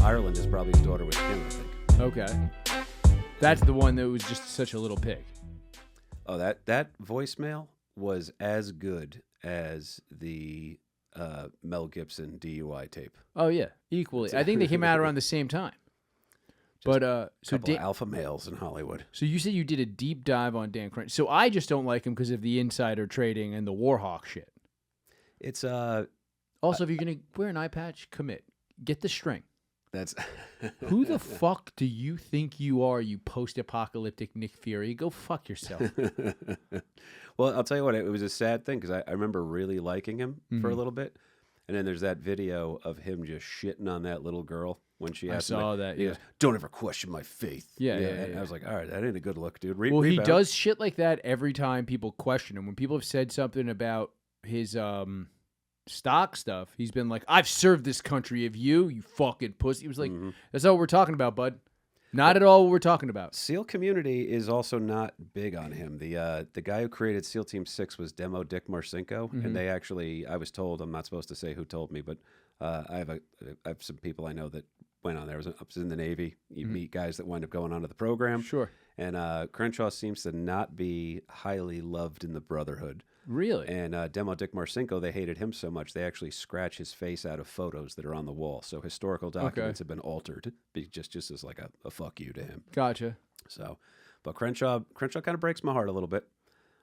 Ireland is probably his daughter with Kim, I think. Okay. That's the one that was just such a little pig. Oh, that voicemail was as good as the Mel Gibson DUI tape. Oh, yeah. Equally. I think they came out around the same time. But so Couple of alpha males in Hollywood. So you said you did a deep dive on Dan Crenshaw. So I just don't like him because of the insider trading and the Warhawk shit. It's Also, if you're gonna wear an eye patch, commit. Get the string. That's Who the fuck do you think you are, you post-apocalyptic Nick Fury? Go fuck yourself. Well, I'll tell you what, it was a sad thing because I remember really liking him for a little bit. And then there's that video of him just shitting on that little girl when she asked him. I saw that, He yeah. goes, "Don't ever question my faith." Yeah. And I was like, all right, that ain't a good look, dude. Well, he rebound. does shit like that every time people question him. When people have said something about his stock stuff, he's been like, "I've served this country. Have you fucking pussy?" He was like, "That's not what we're talking about, bud. Not at all what we're talking about." SEAL community is also not big on him. The guy who created SEAL Team 6 was Demo Dick Marcinko, and they actually, I was told, I'm not supposed to say who told me, but I have some people I know that went on there. I was in the Navy. You meet guys that wind up going onto the program. Sure. And Crenshaw seems to not be highly loved in the Brotherhood. Really? And Demo Dick Marcinko, they hated him so much, they actually scratch his face out of photos that are on the wall. So historical documents have been altered, just as like a fuck you to him. Gotcha. So, but Crenshaw kind of breaks my heart a little bit.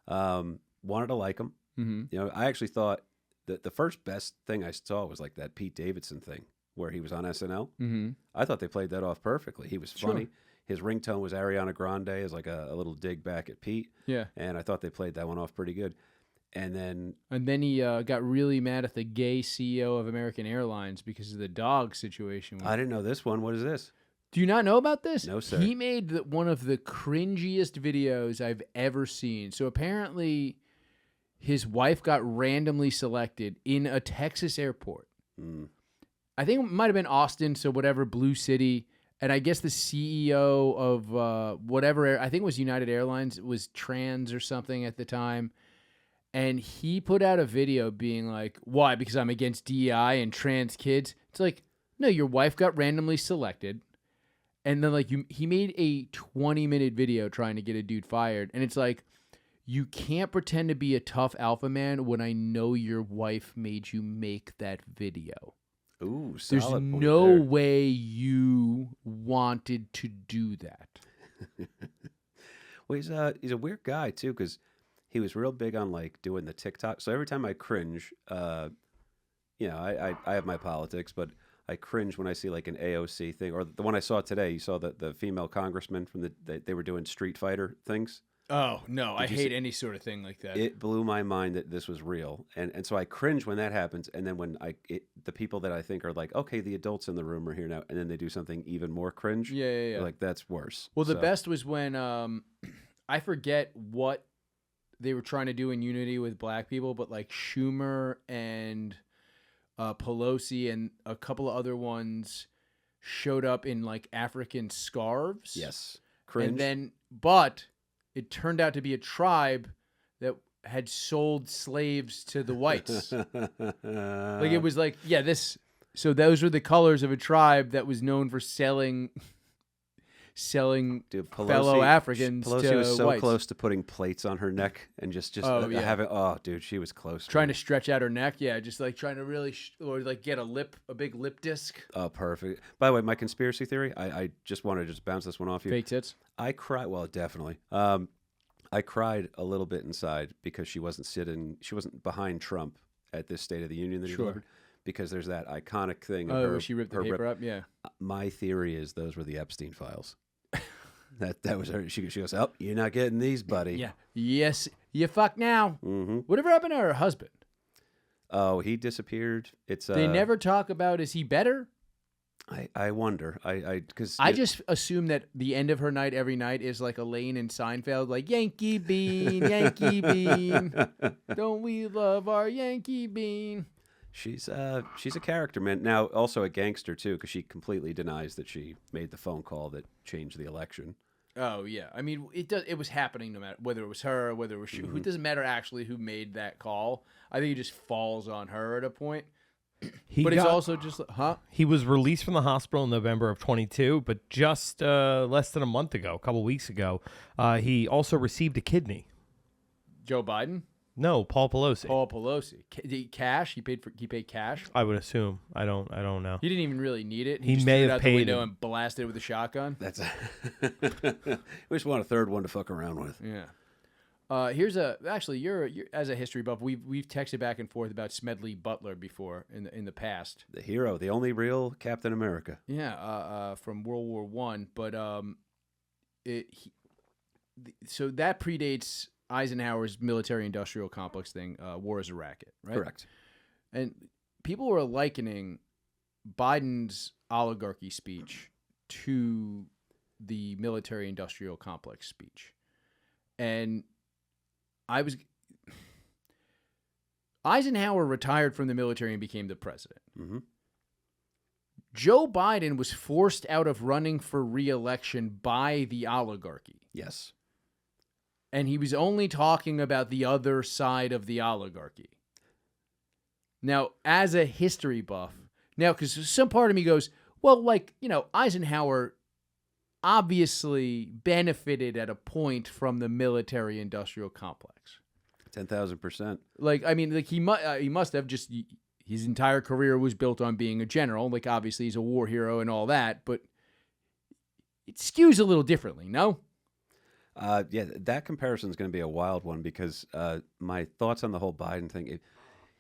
Wanted to like him. You know, I actually thought that the first best thing I saw was like that Pete Davidson thing where he was on SNL. I thought they played that off perfectly. He was funny. Sure. His ringtone was Ariana Grande as like a little dig back at Pete. Yeah. And I thought they played that one off pretty good. And then he got really mad at the gay CEO of American Airlines because of the dog situation. I didn't know this one. What is this? Do you not know about this? No, sir. He made one of the cringiest videos I've ever seen. So apparently his wife got randomly selected in a Texas airport. I think it might have been Austin, so whatever, Blue City. And I guess the CEO of whatever, I think it was United Airlines, it was trans or something at the time. And he put out a video being like, "Why? Because I'm against DEI and trans kids." It's like, no, your wife got randomly selected. And then like he made a 20-minute video trying to get a dude fired. And it's like, you can't pretend to be a tough alpha man when I know your wife made you make that video. Ooh, There's solid point no there. way you wanted to do that. Well, he's a weird guy too, because he was real big on like doing the TikTok. So every time I cringe, you know, I have my politics, but I cringe when I see like an AOC thing, or the one I saw today. You saw the female congressman from they were doing Street Fighter things. Oh, no, I you hate see- any sort of thing like that. It blew my mind that this was real, and so I cringe when that happens. And then when the people that I think are like, okay, the adults in the room are here now, and then they do something even more cringe. Yeah. Like that's worse. Well, the So- best was when I forget what they were trying to do in unity with black people, but like Schumer and Pelosi and a couple of other ones showed up in like African scarves. Yes, cringe. And but it turned out to be a tribe that had sold slaves to the whites. Like it was like, yeah, so those were the colors of a tribe that was known for selling Dude, fellow Africans Pelosi to was so whites. close to putting plates on her neck and just yeah. having. Oh, dude, she was close. Trying to stretch out her neck, yeah, just like trying to really, or like get a big lip disc. Oh, perfect. By the way, my conspiracy theory. I just want to just bounce this one off you. Fake tits. I cried. Well, definitely. I cried a little bit inside because she wasn't behind Trump at this State of the Union that he delivered, because there's that iconic thing. Of Oh, her, where she ripped the paper up. Yeah. My theory is those were the Epstein files. that was her. She goes, "Oh, you're not getting these, buddy." Yeah. Yes, you fuck now. Mm-hmm. Whatever happened to her husband? Oh, he disappeared. It's They never talk about, is he better? I wonder. Because I just assume that the end of her night every night is like Elaine in Seinfeld, like Yankee Bean, Yankee Bean. Don't we love our Yankee Bean? She's a character, man. Now also a gangster too, because she completely denies that she made the phone call that changed the election. Oh yeah, I mean it was happening no matter whether it was her or whether it was she. It doesn't matter actually who made that call. I think it just falls on her at a point. But it's also just, He was released from the hospital in November of 22, but just less than a month ago, a couple weeks ago, he also received a kidney. Joe Biden? No, Paul Pelosi. Paul Pelosi. Cash? He paid cash? I would assume. I don't know. He didn't even really need it. He just may threw it have out paid the window him. and blasted it with a shotgun. That's we just want a third one to fuck around with. Yeah. Here's actually you're as a history buff. We've texted back and forth about Smedley Butler before in the past. The hero, the only real Captain America. Yeah. From World War I, but so that predates Eisenhower's military-industrial complex thing. War is a racket, right? Correct. And people were likening Biden's oligarchy speech to the military-industrial complex speech, and Eisenhower retired from the military and became the president. Mm-hmm. Joe Biden was forced out of running for re-election by the oligarchy. Yes. And he was only talking about the other side of the oligarchy. Now, as a history buff, because some part of me goes, well, Eisenhower obviously benefited at a point from the military-industrial complex. 10,000%. He must have just, his entire career was built on being a general. Obviously he's a war hero and all that, but it skews a little differently, no? Yeah, that comparison is going to be a wild one because my thoughts on the whole Biden thing,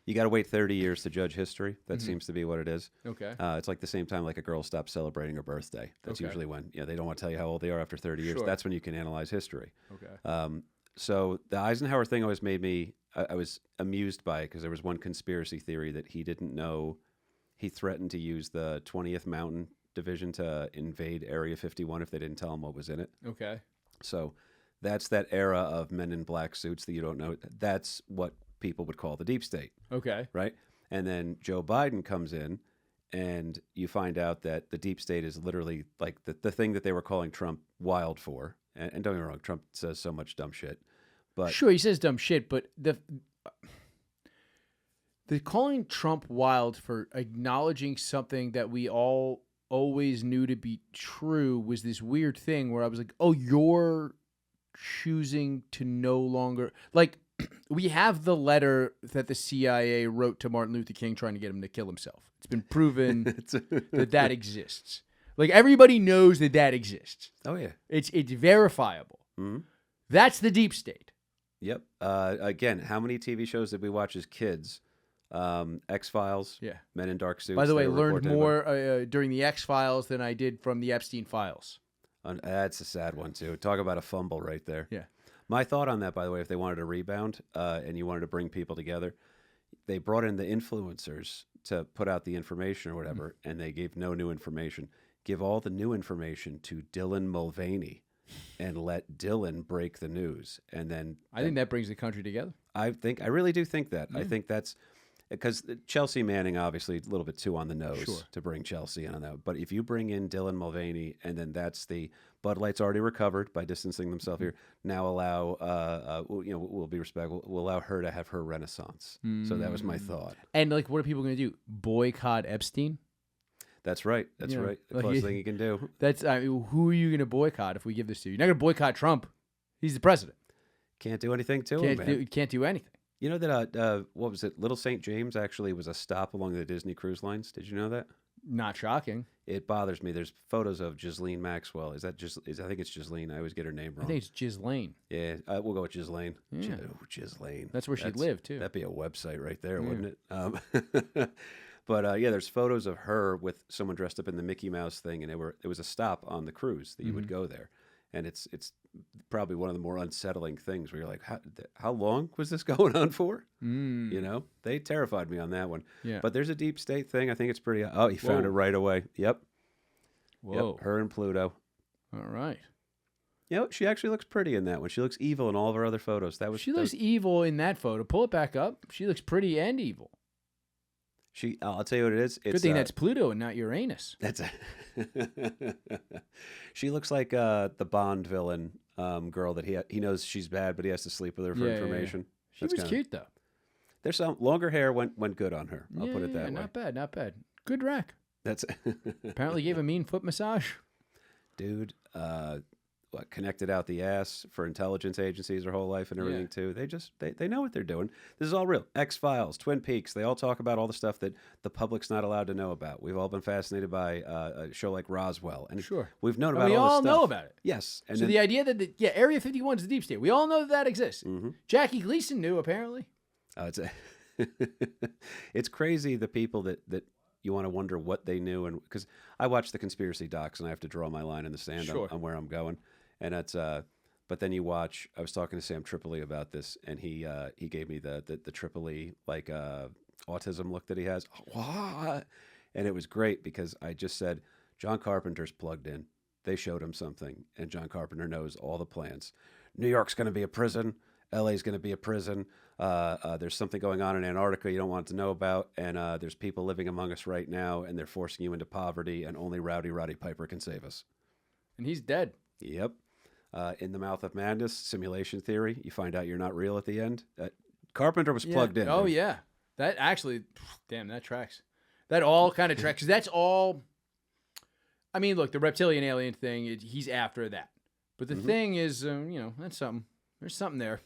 you got to wait 30 years to judge history. That seems to be what it is. Okay. It's like the same time like a girl stops celebrating her birthday. That's usually when they don't want to tell you how old they are after 30 years. Sure. That's when you can analyze history. Okay. So the Eisenhower thing always made me, I was amused by it because there was one conspiracy theory that he didn't know he threatened to use the 20th Mountain Division to invade Area 51 if they didn't tell him what was in it. Okay. So that's that era of men in black suits that you don't know. That's what people would call the deep state. Okay. Right? And then Joe Biden comes in and you find out that the deep state is literally like the thing that they were calling Trump wild for. And don't get me wrong, Trump says so much dumb shit. But sure, he says dumb shit, but the calling Trump wild for acknowledging something that we all always knew to be true was this weird thing where I was like, oh, you're choosing to no longer we have the letter that the CIA wrote to Martin Luther King trying to get him to kill himself. It's been proven that exists. Everybody knows that exists. Oh yeah, it's verifiable. Mm-hmm. That's the deep state. Yep. Again, how many TV shows did we watch as kids? X-Files. Yeah. Men in Dark Suits. By the way, I learned more during the X-Files than I did from the Epstein files. That's a sad one too. Talk about a fumble right there. Yeah. My thought on that, by the way, if they wanted to rebound and you wanted to bring people together, they brought in the influencers to put out the information or whatever, and they gave no new information. Give all the new information to Dylan Mulvaney and let Dylan break the news. And then I think that brings the country together. I really do think that. I think that's because Chelsea Manning, obviously, a little bit too on the nose to bring Chelsea in on that. But if you bring in Dylan Mulvaney, and then that's the Bud Light's already recovered by distancing themselves here. Now allow, we'll be respectful. We'll allow her to have her renaissance. So that was my thought. And what are people going to do? Boycott Epstein? That's right. That's right. The closest thing you can do. Who are you going to boycott if we give this to you? You're not going to boycott Trump. He's the president. Can't do anything to him, man. Can't do anything. You know that, what was it? Little St. James actually was a stop along the Disney cruise lines. Did you know that? Not shocking. It bothers me. There's photos of Ghislaine Maxwell. I think it's Ghislaine. I always get her name wrong. I think it's Ghislaine. Yeah, we'll go with Ghislaine. Yeah. Ghislaine. That's where she lived, too. That'd be a website right there, wouldn't it? But there's photos of her with someone dressed up in the Mickey Mouse thing, and it was a stop on the cruise that you would go there. And it's probably one of the more unsettling things where you're like, how long was this going on for? You know, they terrified me on that one. Yeah. But there's a deep state thing. I think it's pretty. Oh, he found it right away. Yep. Whoa. Yep. Her and Pluto. All right. You know, she actually looks pretty in that one. She looks evil in all of her other photos. She looks evil in that photo. Pull it back up. She looks pretty and evil. I'll tell you what it is. It's, good thing that's Pluto and not Uranus. She looks like the Bond villain girl that he knows she's bad, but he has to sleep with her for information. Yeah. She was cute though. There's some longer hair went good on her. I'll put it that way. Not bad, not bad. Good rack. That's Apparently gave a mean foot massage. dude. Connected out the ass for intelligence agencies her whole life and everything too. They know what they're doing. This is all real. X-Files, Twin Peaks. They all talk about all the stuff that the public's not allowed to know about. We've all been fascinated by a show like Roswell, and Sure, we've known and about we all all this stuff. know about it. Yes, and So then, the idea that Area 51 is the deep state. We all know that exists. Mm-hmm. Jackie Gleason knew apparently. It's crazy the people that you want to wonder what they knew, and because I watch the conspiracy docs and I have to draw my line in the sand on where I'm going. And that's but then you watch. I was talking to Sam Tripoli about this, and he gave me the Tripoli like autism look that he has. What? And it was great because I just said John Carpenter's plugged in. They showed him something, and John Carpenter knows all the plans. New York's going to be a prison. LA's going to be a prison. There's something going on in Antarctica you don't want to know about, and there's people living among us right now, and they're forcing you into poverty, and only Rowdy Roddy Piper can save us. And he's dead. Yep. In the Mouth of Madness, simulation theory. You find out you're not real at the end. Carpenter was plugged in. Oh, dude. yeah. That actually, damn, that tracks. That all kind of tracks. That's all. I mean, look, the reptilian alien thing, he's after that. But the thing is, that's something. There's something there.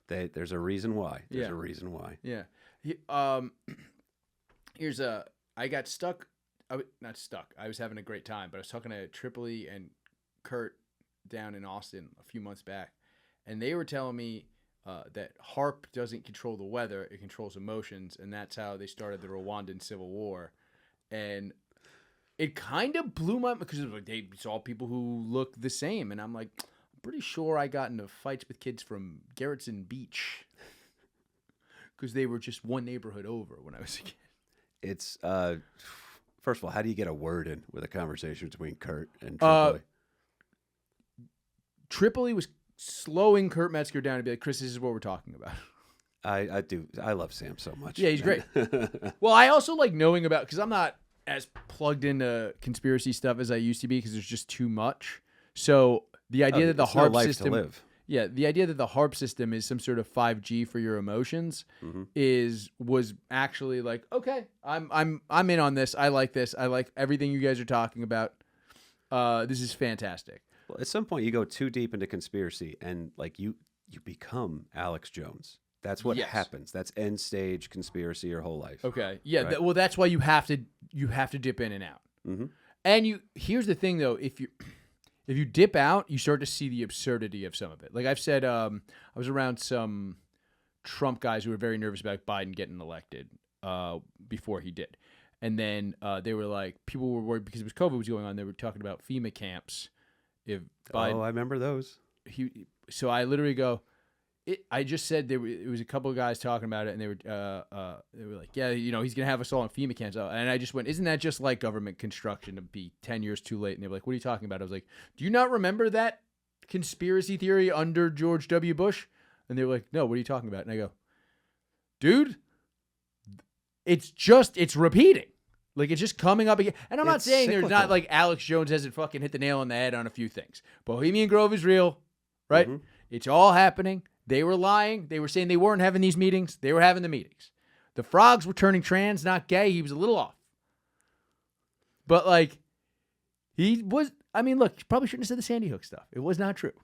There's a reason why. There's a reason why. Yeah. I got stuck. Not stuck. I was having a great time, but I was talking to Tripoli and Kurt down in Austin a few months back, and they were telling me that HARP doesn't control the weather, it controls emotions, and that's how they started the Rwandan Civil War. And it kind of blew my mind because they saw people who look the same, and I'm like, I'm pretty sure I got into fights with kids from Gerritsen Beach because they were just one neighborhood over when I was a kid. It's first of all, how do you get a word in with a conversation between Kurt and Tripoli? Tripoli was slowing Kurt Metzger down to be like, Chris, this is what we're talking about. I do. I love Sam so much. Yeah, he's great. Well, I also like knowing about, because I'm not as plugged into conspiracy stuff as I used to be because there's just too much. So the idea that the HARP system, the idea that the HARP system is some sort of 5G for your emotions was actually like, okay, I'm in on this. I like this. I like everything you guys are talking about. This is fantastic. Well, at some point you go too deep into conspiracy and like you become Alex Jones. That's what happens. That's end stage conspiracy your whole life. Okay. Yeah. Right? Well, that's why you have to dip in and out. Mm-hmm. And here's the thing though, if you dip out, you start to see the absurdity of some of it. Like I've said, I was around some Trump guys who were very nervous about Biden getting elected before he did. And then they were like, people were worried because it was COVID was going on. They were talking about FEMA camps. If Biden, I remember those. So I literally go, I just said it was a couple of guys talking about it, and they were like, yeah, he's gonna have us all in FEMA camps, and I just went, isn't that just like government construction to be 10 years too late? And they were like, what are you talking about? I was like, do you not remember that conspiracy theory under George W. Bush? And they were like, no, what are you talking about? And I go, dude, it's repeating. Like, it's just coming up again. And I'm not saying cyclical. There's not, like, Alex Jones hasn't fucking hit the nail on the head on a few things. Bohemian Grove is real, right? Mm-hmm. It's all happening. They were lying. They were saying they weren't having these meetings. They were having the meetings. The frogs were turning trans, not gay. He was a little off. But, like, he was, I mean, look, you probably shouldn't have said the Sandy Hook stuff. It was not true.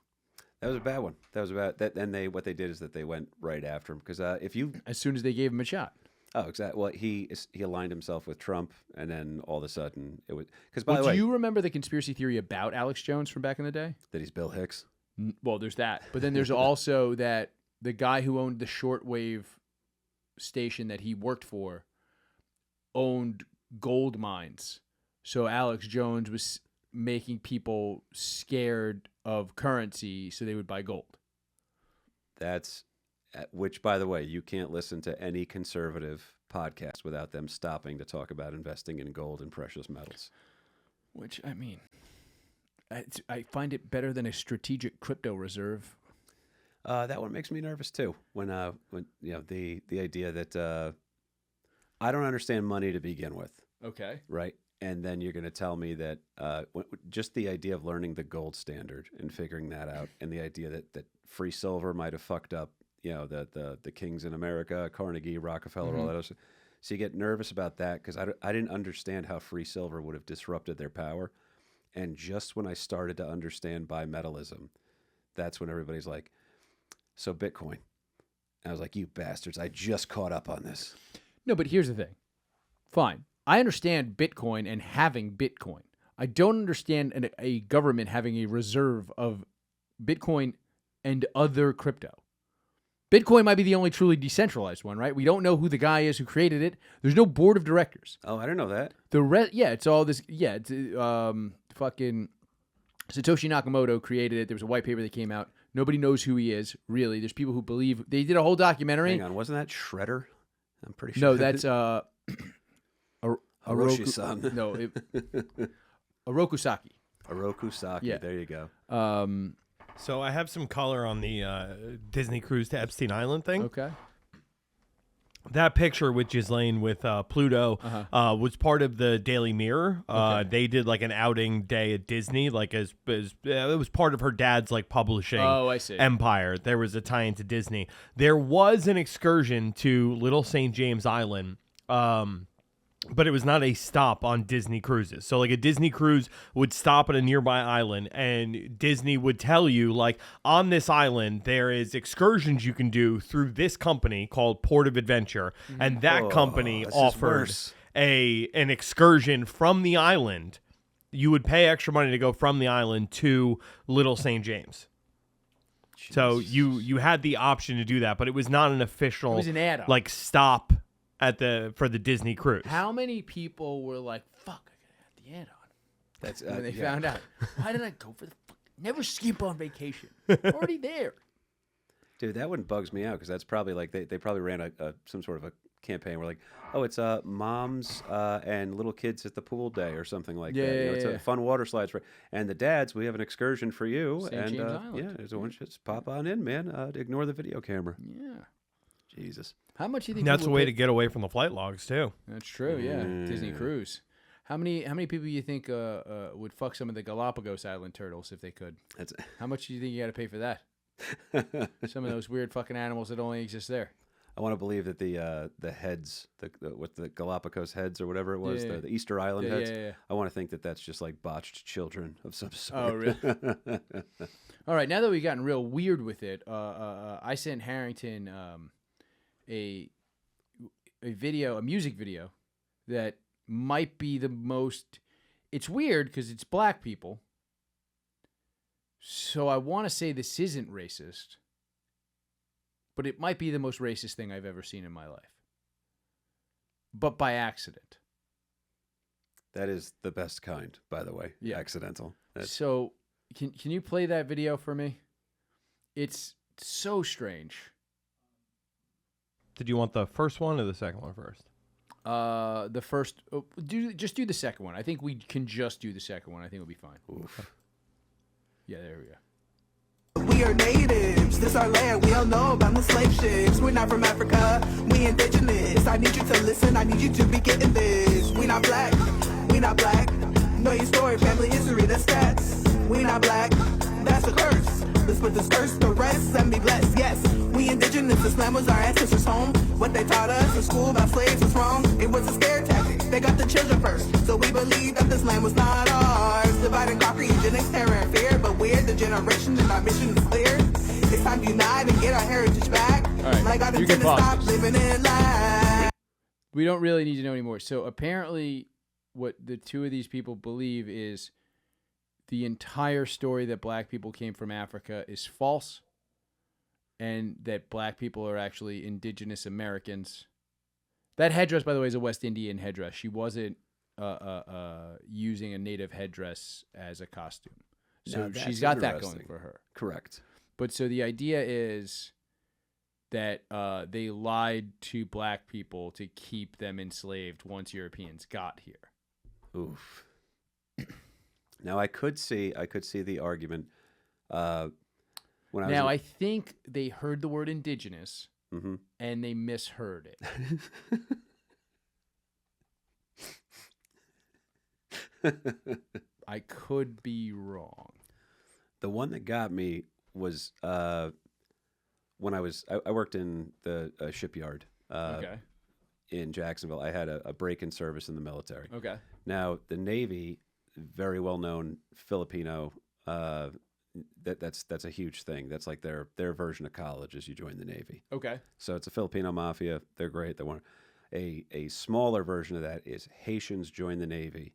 That was a bad one. That was about that. And what they did is that they went right after him. Because as soon as they gave him a shot. Oh, exactly. Well, he aligned himself with Trump, and then all of a sudden it was because. Do you remember the conspiracy theory about Alex Jones from back in the day? That he's Bill Hicks. Well, there's that, but then there's also that the guy who owned the shortwave station that he worked for owned gold mines. So Alex Jones was making people scared of currency, so they would buy gold. Which, by the way, you can't listen to any conservative podcast without them stopping to talk about investing in gold and precious metals. Which, I mean, I find it better than a strategic crypto reserve. That one makes me nervous too. When the idea that I don't understand money to begin with. Okay. Right. And then you're going to tell me that just the idea of learning the gold standard and figuring that out, and the idea that free silver might have fucked up, the kings in America, Carnegie, Rockefeller, all that other stuff. So you get nervous about that because I didn't understand how free silver would have disrupted their power. And just when I started to understand bimetallism, that's when everybody's like, so Bitcoin. And I was like, you bastards, I just caught up on this. No, but here's the thing. Fine. I understand Bitcoin and having Bitcoin. I don't understand a government having a reserve of Bitcoin and other crypto. Bitcoin might be the only truly decentralized one, right? We don't know who the guy is who created it. There's no board of directors. Oh, I didn't know that. The rest, yeah, it's all this. Yeah, it's fucking Satoshi Nakamoto created it. There was a white paper that came out. Nobody knows who he is, really. There's people who believe they did a whole documentary. Hang on, wasn't that Shredder? I'm pretty sure. No, that's Hiroshi-san. No, Orokusaki. Orokusaki. Yeah. There you go. So I have some color on the Disney cruise to Epstein Island thing. Okay. That picture with Ghislaine with Pluto was part of the Daily Mirror. They did like an outing day at Disney, like as it was part of her dad's like publishing empire. There was a tie into Disney. There was an excursion to Little St. James Island. But it was not a stop on Disney cruises. So like a Disney cruise would stop at a nearby island and Disney would tell you like on this island there is excursions you can do through this company called Port of Adventure. And that company offered an excursion from the island. You would pay extra money to go from the island to Little St. James. Jesus. So you had the option to do that, but it was not an official it was an add-on. Like stop for the Disney cruise. How many people were like, "Fuck, I gotta have the add-on"? That's when they found out. Why did I go for the? Never skip on vacation. Already there. Dude, that one bugs me out because that's probably like they probably ran some sort of a campaign where like, oh, it's moms and little kids at the pool day or something like that. It's a fun water slides and the dads. We have an excursion for you. St. And James Island. yeah, there's one. Just pop on in, man. Ignore the video camera. Yeah. Jesus. How much do you think? That's a way to get away from the flight logs too. That's true. Yeah, Disney cruise. How many people do you think would fuck some of the Galapagos Island turtles if they could? How much do you think you got to pay for that? Some of those weird fucking animals that only exist there. I want to believe that the heads, with the Galapagos heads or whatever it was, the Easter Island heads. Yeah. I want to think that that's just like botched children of some sort. Oh, really? All right. Now that we've gotten real weird with it, I sent Harrington a music video that might be the most. It's weird because it's black people. So I want to say this isn't racist, but it might be the most racist thing I've ever seen in my life. But by accident. That is the best kind, by the way. Yeah. Accidental. So can you play that video for me? It's so strange. Did you want the first one or the second one first? The first. Just do the second one. I think we can just do the second one. I think it'll be fine. Oof. Yeah, there we go. We are natives, this our land, we all know about the slave ships. We're not from Africa, we indigenous. I need you to listen, I need you to be getting this. We not black, know your story, family history, the stats. We not black, that's a curse. Let's put this curse to rest and be blessed, yes. We indigenous, Islam was our ancestors' home. What they taught us in school about slaves was wrong. It was a scare tactic, they got the children first. So we believe that this land was not ours. Divide and conquer, eugenics, terror and fear. But we're the generation and our mission is clear. It's time to unite and get our heritage back. All right, like I didn't stop living in life. We don't really need to know anymore. So apparently what the two of these people believe is the entire story that black people came from Africa is false, and that black people are actually indigenous Americans. That headdress, by the way, is a West Indian headdress. She wasn't using a native headdress as a costume. So she's got that going for her. Correct. But so the idea is that they lied to black people to keep them enslaved once Europeans got here. Oof. Now I could see the argument. I think they heard the word indigenous and they misheard it. I could be wrong. The one that got me was when I worked in the shipyard Okay. in Jacksonville. I had a break-in service in the military. Okay. Now, the Navy, very well-known Filipino, that's a huge thing. That's like their version of college is you join the Navy. Okay. So it's a Filipino mafia. They're great. They want a smaller version of that is Haitians join the Navy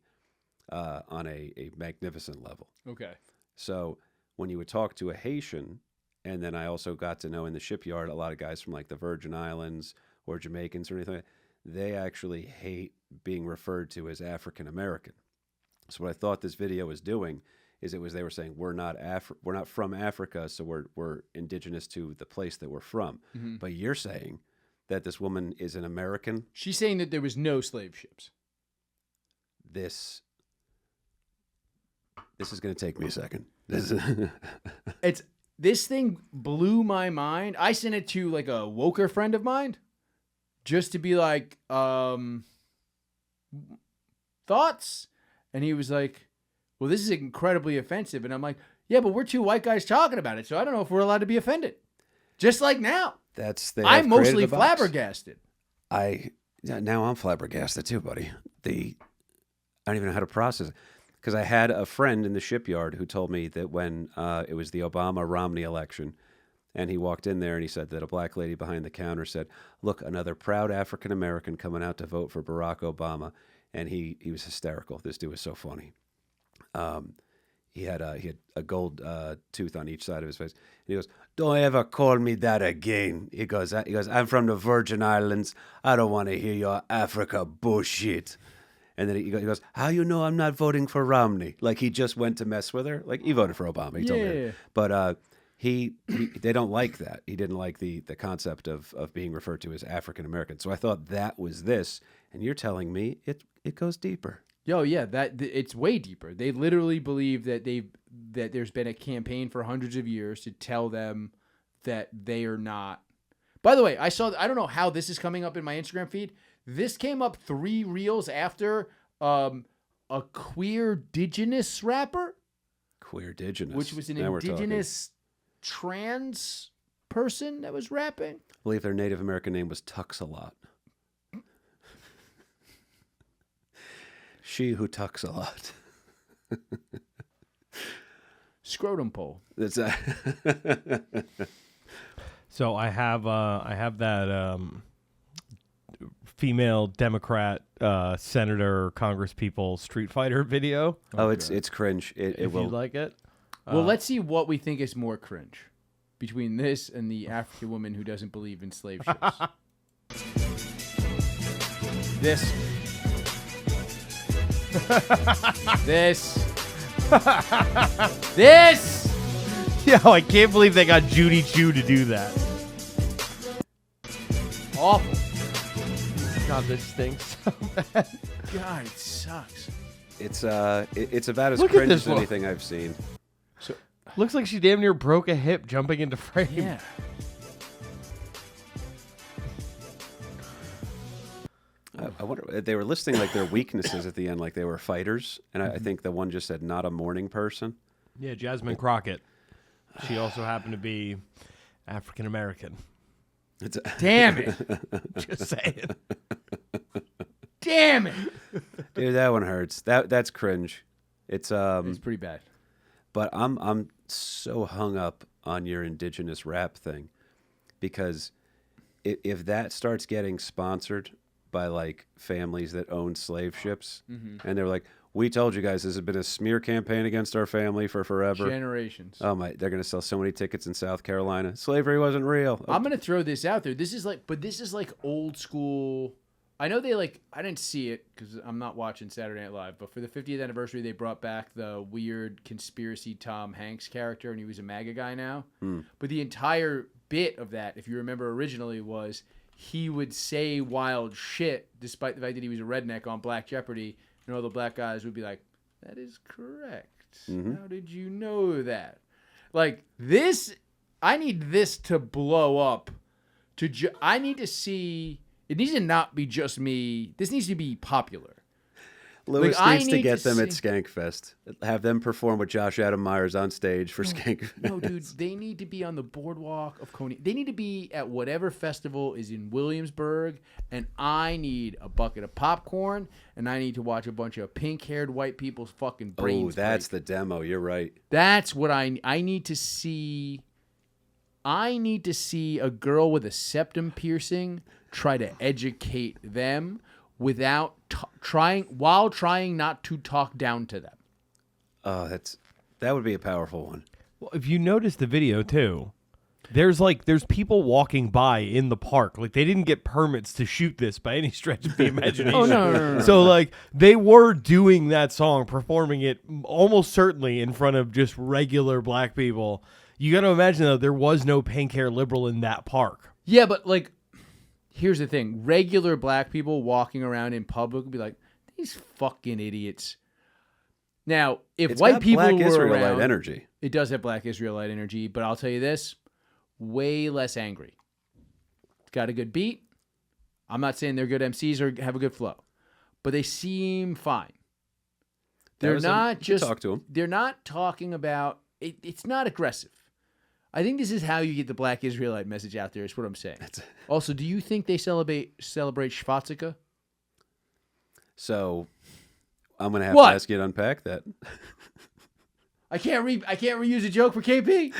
on a magnificent level. Okay. So when you would talk to a Haitian, and then I also got to know in the shipyard a lot of guys from like the Virgin Islands or Jamaicans or anything, they actually hate being referred to as African American. So what I thought this video was doing is they were saying we're not from Africa, so we're indigenous to the place that we're from. Mm-hmm. But you're saying that this woman is an American. She's saying that there was no slave ships. This is going to take me a second. This thing blew my mind. I sent it to like a woker friend of mine just to be like, thoughts? And he was like, well, this is incredibly offensive. And I'm like, yeah, but we're two white guys talking about it, so I don't know if we're allowed to be offended. Just like now. I'm mostly flabbergasted. Now I'm flabbergasted too, buddy. I don't even know how to process it. Because I had a friend in the shipyard who told me that when it was the Obama-Romney election, and he walked in there and he said that a black lady behind the counter said, look, another proud African-American coming out to vote for Barack Obama. And he was hysterical. This dude was so funny. He had a gold tooth on each side of his face. And he goes, don't ever call me that again. He goes, I'm from the Virgin Islands. I don't want to hear your Africa bullshit. And then he goes, how you know I'm not voting for Romney? Like he just went to mess with her. Like he voted for Obama. He told me. But they don't like that. He didn't like the concept of being referred to as African American. So I thought that was this. And you're telling me it goes deeper. Yo, yeah, it's way deeper. They literally believe that there's been a campaign for hundreds of years to tell them that they are not. By the way, I don't know how this is coming up in my Instagram feed. This came up 3 reels after a queer-digenous rapper. Queer-digenous. Which was an indigenous trans person that was rapping. I believe their Native American name was Tux-a-lot. She who tucks a lot. Scrotum pole. That's So I have that female Democrat senator, congresspeople Street Fighter video. Oh, it's cringe. It will. You like it? Well, let's see what we think is more cringe between this and the African woman who doesn't believe in slave ships. This. Yo, I can't believe they got Judy Chu to do that. Awful. God, this stinks so bad. God, it sucks. It's about as Look at cringe this as one. anything I've seen. So, Looks like she damn near broke a hip jumping into frame. yeah. I wonder. They were listing like their weaknesses at the end, like they were fighters, and I think the one just said not a morning person. Yeah, Jasmine Crockett. She also happened to be African American. Damn it. Just saying. Damn it. Dude, that one hurts. That's cringe. It's pretty bad. But I'm so hung up on your indigenous rap thing because if that starts getting sponsored by like families that own slave ships, and they're like, we told you guys this has been a smear campaign against our family for forever. Generations. Oh my, they're going to sell so many tickets in South Carolina. Slavery wasn't real. I'm going to throw this out there. This is like old school. I know I didn't see it because I'm not watching Saturday Night Live, but for the 50th anniversary, they brought back the weird conspiracy Tom Hanks character, and he was a MAGA guy now. But the entire bit of that, if you remember originally, was he would say wild shit despite the fact that he was a redneck on Black Jeopardy, and all the black guys would be like, that is correct. How did you know that? Like this, I need this to blow up. I need to see, it needs to not be just me. This needs to be popular. Lewis I needs to need get to them at see- Skankfest. Have them perform with Josh Adam Myers on stage for Skankfest. No, dude, they need to be on the boardwalk of Coney. They need to be at whatever festival is in Williamsburg, and I need a bucket of popcorn, and I need to watch a bunch of pink-haired white people's fucking brains. Oh, that's break. the demo. You're right. That's what I need to see. I need to see a girl with a septum piercing try to educate them without trying not to talk down to them. Oh, that would be a powerful one. Well, if you notice the video too, there's people walking by in the park. Like they didn't get permits to shoot this by any stretch of the imagination. Oh no. So like they were doing that song, performing it almost certainly in front of just regular black people. You got to imagine though, there was no pink hair liberal in that park. Yeah, but like, here's the thing: regular black people walking around in public would be like, "These fucking idiots." Now, if It's white got people black were Israelite around, energy. it does have black Israelite energy. But I'll tell you this: way less angry. It's got a good beat. I'm not saying they're good MCs or have a good flow, but they seem fine. They're not just talk to them. They're not talking about it. It's not aggressive. I think this is how you get the black Israelite message out there. Is what I'm saying. Also, do you think they celebrate Schwarzika? So I'm gonna have What? to ask you to unpack that. I can't reuse a joke for KP.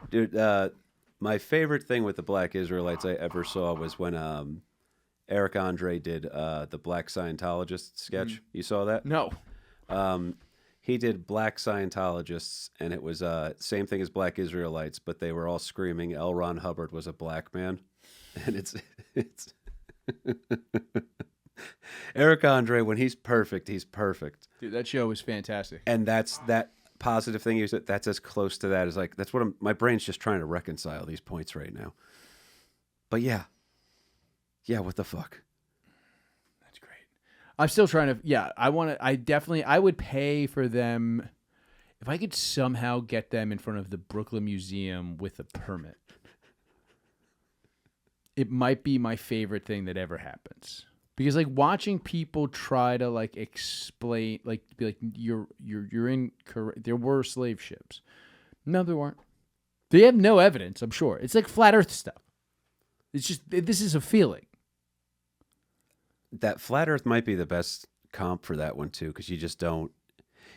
Dude, my favorite thing with the black Israelites I ever saw was when Eric Andre did the Black Scientologist sketch. You saw that? No. He did black Scientologists, and it was same thing as black Israelites, but they were all screaming L. Ron Hubbard was a black man. And it's Eric Andre, when he's perfect, he's perfect. Dude, that show was fantastic. And that's that positive thing you said, that's as close to that as like, that's what my brain's just trying to reconcile these points right now. But yeah, what the fuck? That's great. I'm still trying to, I would pay for them if I could somehow get them in front of the Brooklyn Museum with a permit. It might be my favorite thing that ever happens. Because like watching people try to like explain, like be like you're incorrect. There were slave ships. No, there weren't. They have no evidence. I'm sure it's like flat Earth stuff. It's just this is a feeling. That flat Earth might be the best comp for that one too, because you just don't.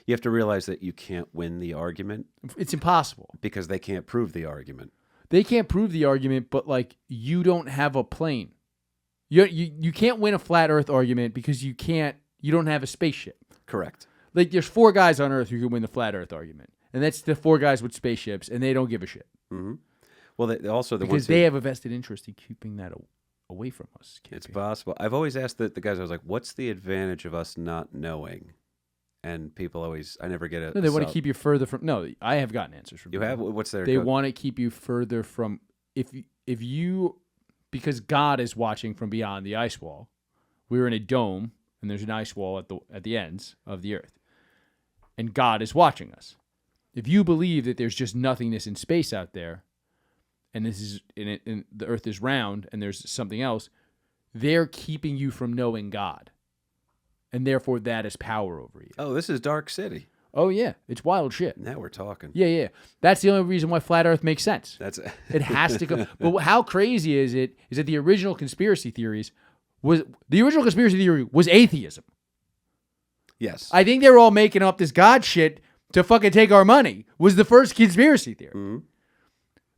You have to realize that you can't win the argument. It's impossible because they can't prove the argument. They can't prove the argument, but like you don't have a plane. You can't win a flat Earth argument because you don't have a spaceship. Correct. Like there's 4 guys on Earth who can win the flat Earth argument, and that's the 4 guys with spaceships, and they don't give a shit. Mm-hmm. Well, they also the because ones they have a vested interest in keeping that away from us. KP. It's possible. I've always asked the guys. I was like, "What's the advantage of us not knowing?" And people always, I never get it. No, they want to keep you further from. No, I have gotten answers from you. people. Have what's their? They want to keep you further from if you because God is watching from beyond the ice wall. We're in a dome, and there's an ice wall at the ends of the Earth, and God is watching us. If you believe that there's just nothingness in space out there, and and the Earth is round, and there's something else, they're keeping you from knowing God. And therefore, that is power over you. Oh, this is Dark City. Oh, yeah. It's wild shit. Now we're talking. Yeah. That's the only reason why Flat Earth makes sense. It has to go. But how crazy is it that the original conspiracy theory was atheism. Yes. I think they were all making up this God shit to fucking take our money, was the first conspiracy theory. Mm-hmm.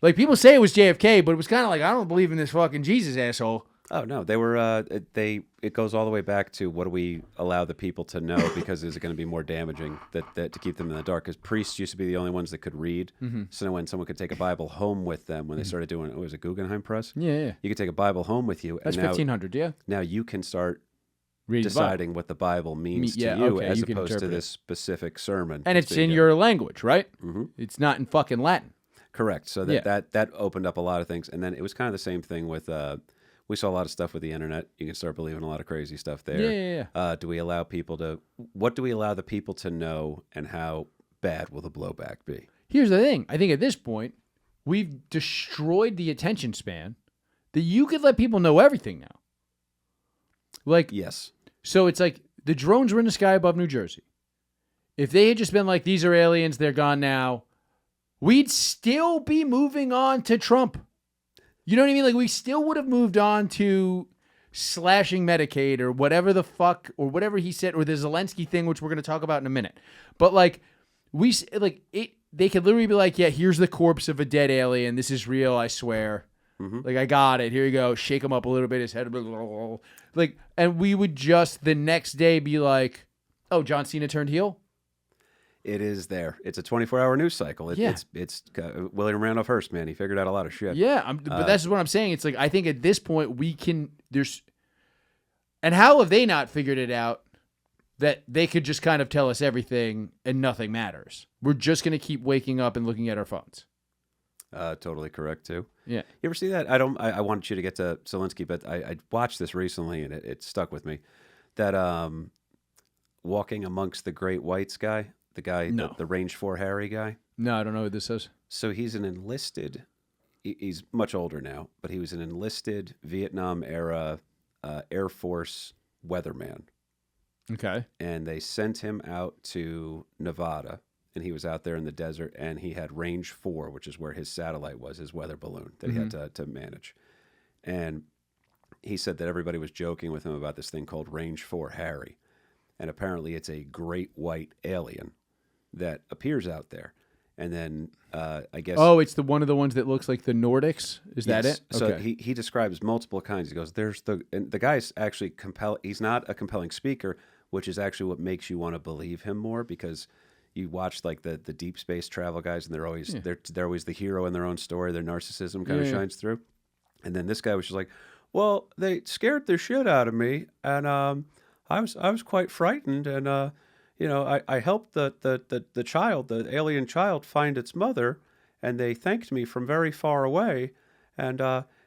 Like, people say it was JFK, but it was kind of like, I don't believe in this fucking Jesus asshole. Oh no, they were. It goes all the way back to what do we allow the people to know because is it going to be more damaging that to keep them in the dark? Because priests used to be the only ones that could read. Mm-hmm. So when someone could take a Bible home with them, when they started doing it was a Guggenheim Press. Yeah. You could take a Bible home with you. That's 1500. Yeah. Now you can start reading deciding what the Bible means to you as opposed to this specific sermon. And it's in your language, right? Mm-hmm. It's not in fucking Latin. Correct. So that opened up a lot of things, and then it was kind of the same thing with. We saw a lot of stuff with the internet. You can start believing a lot of crazy stuff there. Yeah. Do we allow people to? What do we allow the people to know, and how bad will the blowback be? Here's the thing. I think at this point, we've destroyed the attention span that you could let people know everything now. Like, Yes. so it's like the drones were in the sky above New Jersey. If they had just been like, these are aliens, they're gone now, we'd still be moving on to Trump. You know what I mean? Like, we still would have moved on to slashing Medicaid or whatever the fuck, or whatever he said, or the Zelensky thing, which we're going to talk about in a minute. But like, they could literally be like, yeah, here's the corpse of a dead alien. This is real, I swear. Mm-hmm. Like, I got it. Here you go. Shake him up a little bit. His head. Like, and we would just the next day be like, oh, John Cena turned heel? It is there. It's a 24-hour news cycle. It's William Randolph Hearst, man. He figured out a lot of shit. Yeah, but that's what I'm saying. It's like, I think at this point and how have they not figured it out that they could just kind of tell us everything and nothing matters? We're just going to keep waking up and looking at our phones. Totally correct, too. Yeah. You ever see that? I wanted you to get to Zelensky, but I watched this recently, and it stuck with me. That Walking Amongst the Great Whites guy, the guy, No. the Range 4 Harry guy. No, I don't know what this is. So he's an enlisted, he's much older now, but he was an enlisted Vietnam-era Air Force weatherman. Okay. And they sent him out to Nevada, and he was out there in the desert, and he had Range 4, which is where his satellite was, his weather balloon that he had to manage. And he said that everybody was joking with him about this thing called Range 4 Harry. And apparently it's a great white alien that appears out there. And then I guess... Oh, it's one of the ones that looks like the Nordics? Is that yes. it? So Okay. he describes multiple kinds. He goes, and the guy's actually he's not a compelling speaker, which is actually what makes you want to believe him more, because you watch like the deep space travel guys, and they're always the hero in their own story. Their narcissism kind of shines through. And then this guy was just like, well, they scared the shit out of me, and I was quite frightened, and I helped the child, the alien child, find its mother, and they thanked me from very far away, and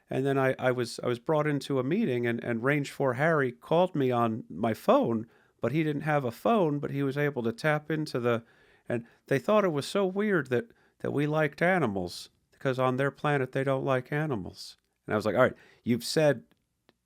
then I was brought into a meeting, and Range 4 Harry called me on my phone, but he didn't have a phone, but he was able to tap into and they thought it was so weird that we liked animals, because on their planet they don't like animals. And I was like, all right, you've said,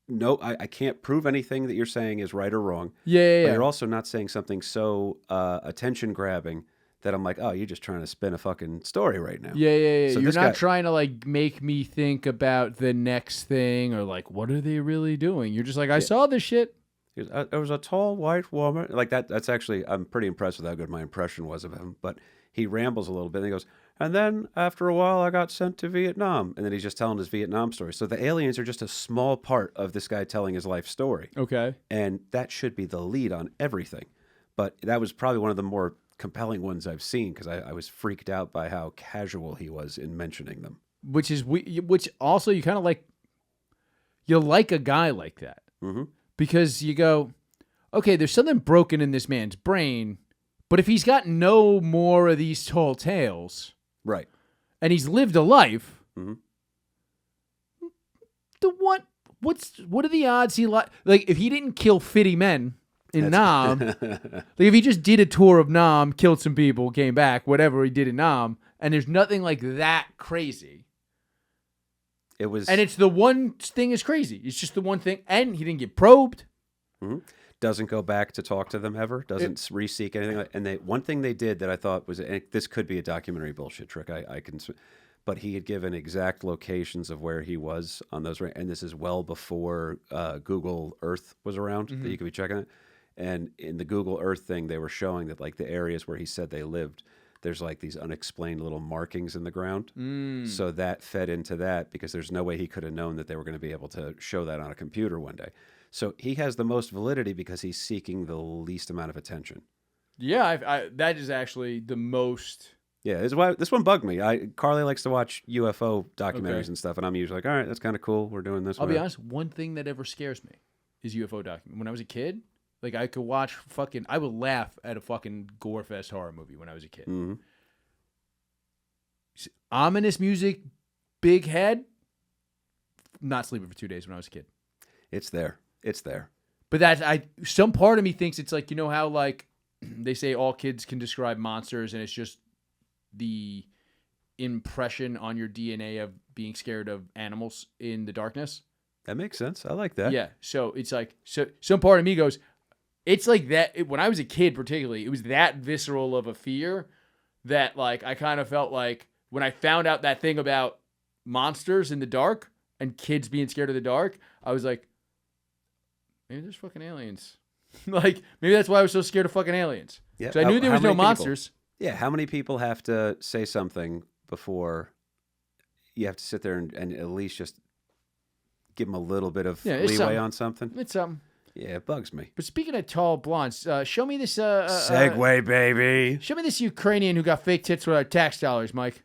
no, I can't prove anything that you're saying is right or wrong. Yeah. But you're also not saying something so attention-grabbing that I'm like, oh, you're just trying to spin a fucking story right now. Yeah. So You're this not guy- trying to like make me think about the next thing or like, what are they really doing? You're just like, I saw this shit. He goes, there was a tall white woman. Like that. That's actually, I'm pretty impressed with how good my impression was of him. But he rambles a little bit, and he goes, and then after a while, I got sent to Vietnam. And then he's just telling his Vietnam story. So the aliens are just a small part of this guy telling his life story. Okay. And that should be the lead on everything. But that was probably one of the more compelling ones I've seen, because I was freaked out by how casual he was in mentioning them. Which also you kind of like, you like a guy like that. Mm-hmm. Because you go, okay, there's something broken in this man's brain, but if he's got no more of these tall tales, Right. and he's lived a life, Mm-hmm. what are the odds he like if he didn't kill 50 men in Nam, like if he just did a tour of Nam, killed some people, came back, whatever he did in Nam, and there's nothing like that crazy. It was, And it's the one thing is crazy. It's just the one thing, and he didn't get probed. mm-hmm. Doesn't go back to talk to them ever. Doesn't re-seek anything. And one thing they did that I thought was, and this could be a documentary bullshit trick. I can, but he had given exact locations of where he was on those. And this is well before Google Earth was around that you could be checking it. And in the Google Earth thing, they were showing that like the areas where he said they lived, there's like these unexplained little markings in the ground. So that fed into that, because there's no way he could have known that they were going to be able to show that on a computer one day. So he has the most validity because he's seeking the least amount of attention. Yeah, that is actually the most. Yeah, this one bugged me. Carly likes to watch UFO documentaries and stuff, and I'm usually like, all right, that's kind of cool. We're doing this. I'll be honest, one thing that ever scares me is UFO documentary. When I was a kid, like I could watch I would laugh at a fucking gore-fest horror movie when I was a kid. Mm-hmm. Ominous music, big head, not sleeping for 2 days when I was a kid. It's there. It's there. But some part of me thinks it's like, you know how like they say all kids can describe monsters and it's just the impression on your DNA of being scared of animals in the darkness? That makes sense. I like that. Yeah. So it's like, so some part of me goes, it's like that. When I was a kid, particularly, it was that visceral of a fear that, like, I kind of felt like when I found out that thing about monsters in the dark and kids being scared of the dark, I was like, maybe there's fucking aliens. Like, maybe that's why I was so scared of fucking aliens. Yeah. So I knew there was no monsters. Yeah. How many people have to say something before you have to sit there and at least just give them a little bit of leeway on something? It's something. Yeah, it bugs me. But speaking of tall blondes, show me this. Segway, baby. Show me this Ukrainian who got fake tits with our tax dollars, Mike.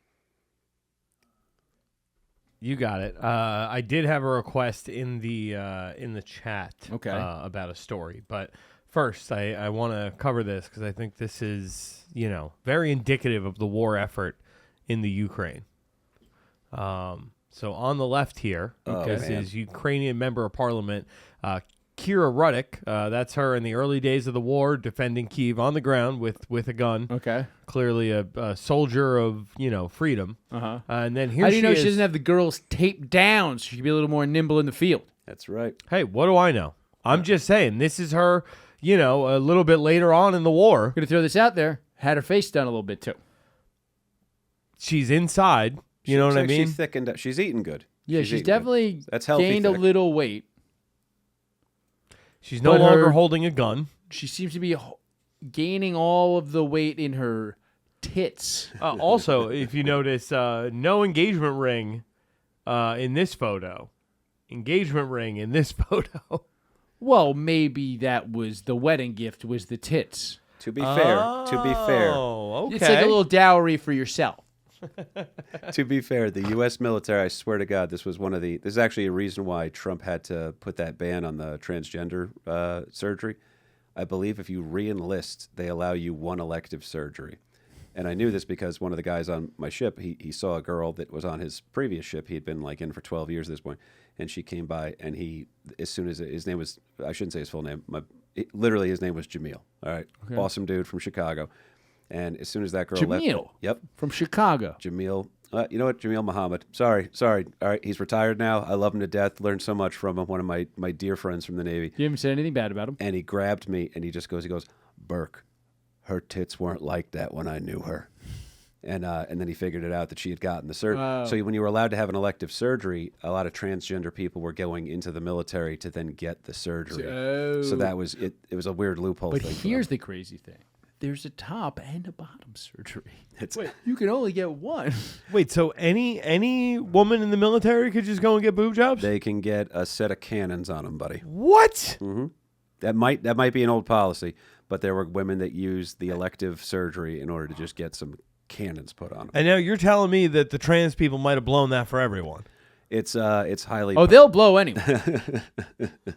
You got it. I did have a request in the chat about a story, but first I want to cover this because I think this is very indicative of the war effort in the Ukraine. So on the left here, this is Ukrainian member of parliament, Kira Ruddick. That's her in the early days of the war, defending Kyiv on the ground with a gun. Okay. Clearly a soldier of freedom. And then here how do you know she doesn't have the girls taped down so she can be a little more nimble in the field? That's right. Hey, what do I know? I'm just saying this is her. A little bit later on in the war. I'm gonna throw this out there. Had her face done a little bit too. She's inside. You know what I mean? She's thickened up. She's eating good. Yeah, she's definitely That's healthy gained a thick. little weight. She's no longer holding a gun. She seems to be gaining all of the weight in her tits. Also, if you notice, no engagement ring in this photo. Engagement ring in this photo. Well, maybe that was the wedding gift was the tits. To be fair, Oh, okay. It's like a little dowry for yourself. to be fair, the U.S. military, I swear to God, this is actually a reason why Trump had to put that ban on the transgender surgery. I believe if you re-enlist, they allow you one elective surgery. And I knew this because one of the guys on my ship, he saw a girl that was on his previous ship. He had been in for 12 years at this point. And she came by, and as soon as his name was, I shouldn't say his full name, literally his name was Jamil. All right. Okay. Awesome dude from Chicago. And as soon as that girl left. Jamil? Yep. From Chicago. Jamil. You know what? Jamil Muhammad. Sorry. All right. He's retired now. I love him to death. Learned so much from him. One of my dear friends from the Navy. You haven't said anything bad about him. And he grabbed me, and he goes, Burke, her tits weren't like that when I knew her. And then he figured it out that she had gotten the surgery. Oh. So when you were allowed to have an elective surgery, a lot of transgender people were going into the military to then get the surgery. Oh. So that was it. It was a weird loophole But thing. here's the crazy thing. There's a top and a bottom surgery. Wait, you can only get one. Wait, so any woman in the military could just go and get boob jobs? They can get a set of cannons on them, buddy. What? Mm-hmm. That might be an old policy, but there were women that used the elective surgery in order to just get some cannons put on them. And now you're telling me that the trans people might have blown that for everyone. It's highly. Oh, they'll blow anyway.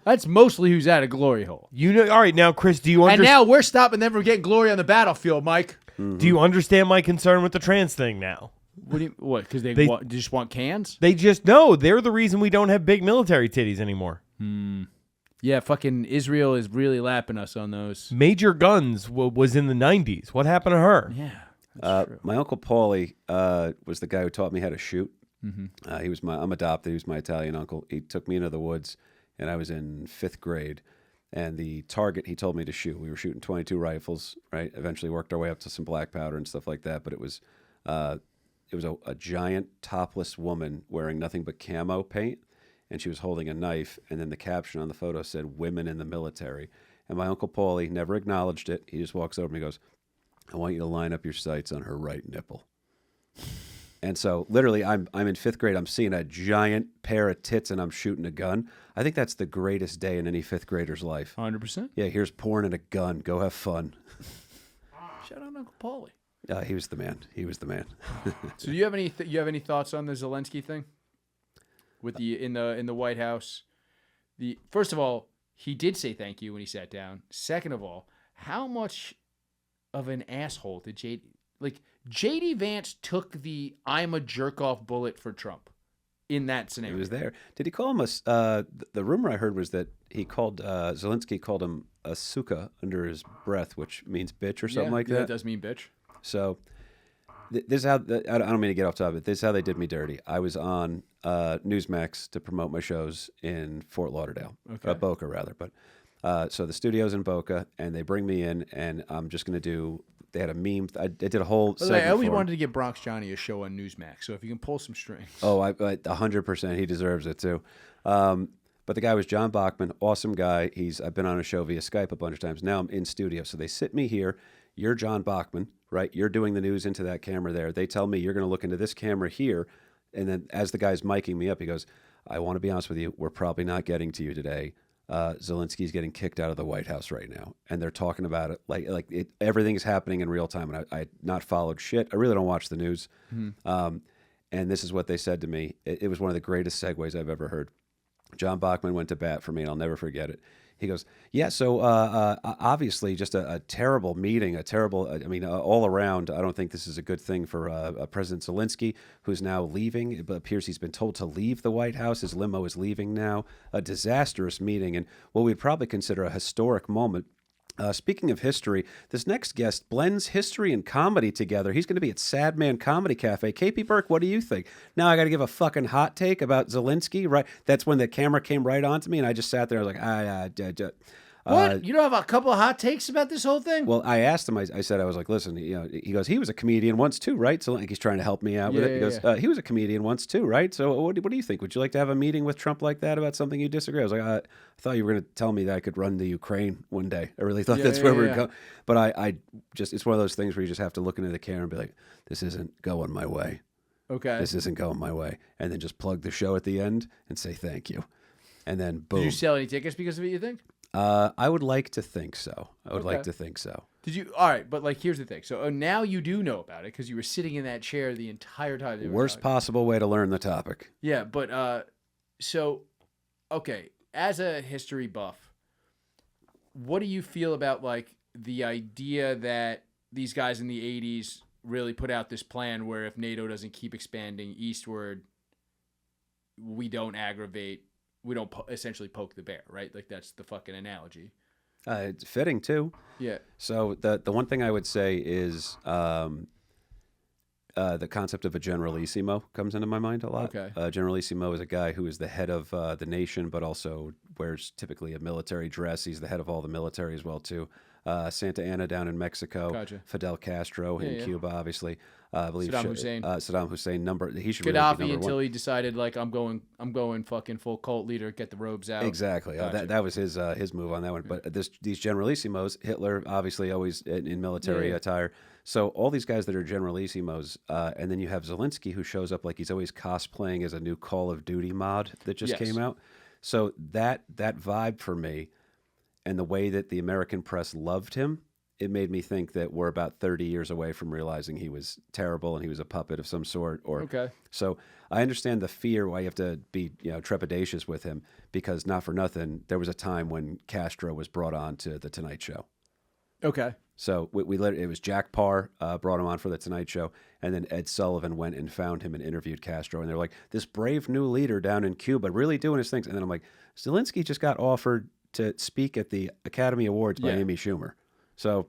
That's mostly who's at a glory hole. All right, now, Chris, do you And understand? now we're stopping them from getting glory on the battlefield, Mike. Mm-hmm. Do you understand my concern with the trans thing now? What? Because they just want cans? They just know they're the reason we don't have big military titties anymore. Yeah, fucking Israel is really lapping us on those. Major Guns was in the 90s. What happened to her? Yeah. My Uncle Paulie was the guy who taught me how to shoot. Mm-hmm. I'm adopted. He was my Italian uncle. He took me into the woods, and I was in 5th grade. And the target he told me to shoot, we were shooting 22 rifles, right? Eventually worked our way up to some black powder and stuff like that. But it was a giant topless woman wearing nothing but camo paint, and she was holding a knife. And then the caption on the photo said, "Women in the military." And my Uncle Paulie never acknowledged it. He just walks over to me and goes, "I want you to line up your sights on her right nipple." And so, literally, I'm in 5th grade. I'm seeing a giant pair of tits, and I'm shooting a gun. I think that's the greatest day in any 5th grader's life. 100%. Yeah, here's porn and a gun. Go have fun. Shout out Uncle Paulie. He was the man. So, do you have any thoughts on the Zelensky thing with in the White House? First of all, he did say thank you when he sat down. Second of all, how much of an asshole did J.D. Vance took the "I'm a jerk off" bullet for Trump in that scenario? He was there. Did he call him the rumor I heard was that he called Zelensky called him a suka under his breath, which means bitch or something like that. It does mean bitch. So This is how I don't mean to get off topic. This is how they did me dirty. I was on Newsmax to promote my shows in Fort Lauderdale, Boca rather. But so the studio's in Boca, and they bring me in, and I'm just going to do. They had a meme. I did a whole. By the way, I always wanted to get Bronx Johnny a show on Newsmax. So if you can pull some strings. Oh, 100%. He deserves it too. But the guy was John Bachman, awesome guy. I've been on a show via Skype a bunch of times. Now I'm in studio, so they sit me here. You're John Bachman, right? You're doing the news into that camera there. They tell me you're going to look into this camera here. And then as the guy's miking me up, he goes, I want to be honest with you. We're probably not getting to you today. Zelensky's getting kicked out of the White House right now. And they're talking about it everything is happening in real time. And I had not followed shit. I really don't watch the news. And this is what they said to me. It was one of the greatest segues I've ever heard. John Bachman went to bat for me, and I'll never forget it. He goes, yeah, so obviously just a terrible meeting, all around, I don't think this is a good thing for President Zelensky, who's now leaving. It appears he's been told to leave the White House. His limo is leaving now. A disastrous meeting, and what we'd probably consider a historic moment. Speaking of history, this next guest blends history and comedy together. He's going to be at Sad Man Comedy Cafe. KP Burke, what do you think? Now I got to give a fucking hot take about Zelensky, right? That's when the camera came right onto me, and I just sat there. I was like, what? You don't have a couple of hot takes about this whole thing? Well, I asked him. I said, I was like, listen, he goes, he was a comedian once too, right? So like, he's trying to help me out with it. He goes, he was a comedian once too, right? So what do you think? Would you like to have a meeting with Trump like that about something you disagree? I was like, I thought you were going to tell me that I could run the Ukraine one day. I really thought that's where we were going. But I just, it's one of those things where you just have to look into the camera and be like, this isn't going my way. Okay. This isn't going my way. And then just plug the show at the end and say thank you. And then boom. Did you sell any tickets because of it, you think? I would like to think so. Like to think so. Did you? All right, but here's the thing. So now you do know about it because you were sitting in that chair the entire time. Worst possible way to learn the topic. Yeah, but okay. As a history buff, what do you feel about the idea that these guys in the '80s really put out this plan where if NATO doesn't keep expanding eastward, we don't essentially poke the bear, right? That's the fucking analogy. It's fitting too. Yeah. So the one thing I would say is the concept of a generalissimo comes into my mind a lot. Okay. Generalissimo is a guy who is the head of the nation, but also wears typically a military dress. He's the head of all the military as well too. Santa Anna down in Mexico. Gotcha. Fidel Castro in Cuba, obviously. I believe Saddam Hussein. He should really be Gaddafi number until one. he decided I'm going fucking full cult leader, get the robes out. Exactly. Gotcha. That was his move on that one. But these generalissimos, Hitler obviously always in military attire. So all these guys that are generalissimos, and then you have Zelensky who shows up like he's always cosplaying as a new Call of Duty mod that just came out. So that vibe for me, and the way that the American press loved him, it made me think that we're about 30 years away from realizing he was terrible and he was a puppet of some sort. So I understand the fear why you have to be trepidatious with him, because not for nothing, there was a time when Castro was brought on to the Tonight Show. Okay. So it was Jack Parr brought him on for the Tonight Show, and then Ed Sullivan went and found him and interviewed Castro, and they're like, this brave new leader down in Cuba really doing his things. And then I'm like, Zelensky just got offered to speak at the Academy Awards by Amy Schumer. So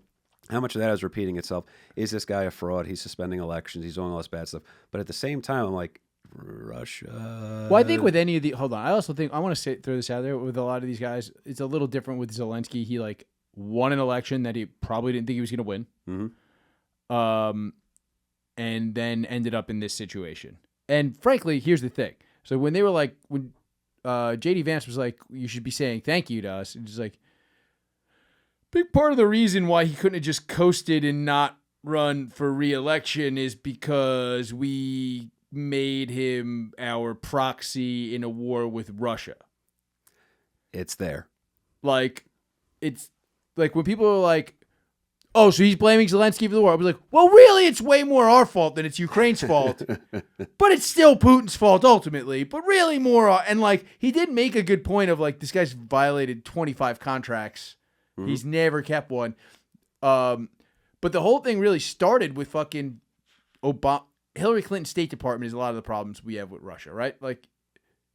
how much of that is repeating itself? Is this guy a fraud? He's suspending elections. He's doing all this bad stuff. But at the same time, I'm like, Russia. Well, I think with any of the... Hold on. I also think... I want to throw this out there. With a lot of these guys, it's a little different with Zelensky. He won an election that he probably didn't think he was going to win. Mm-hmm. And then ended up in this situation. And frankly, here's the thing. So when they were when J.D. Vance was like, you should be saying thank you to us. And just big part of the reason why he couldn't have just coasted and not run for re-election is because we made him our proxy in a war with Russia. It's there. It's when people are like, oh, so he's blaming Zelensky for the war. I was like, well, really, it's way more our fault than it's Ukraine's fault. But it's still Putin's fault ultimately. But really more. And he did make a good point of this guy's violated 25 contracts. Mm-hmm. He's never kept one. But the whole thing really started with fucking Hillary Clinton's State Department is a lot of the problems we have with Russia, right?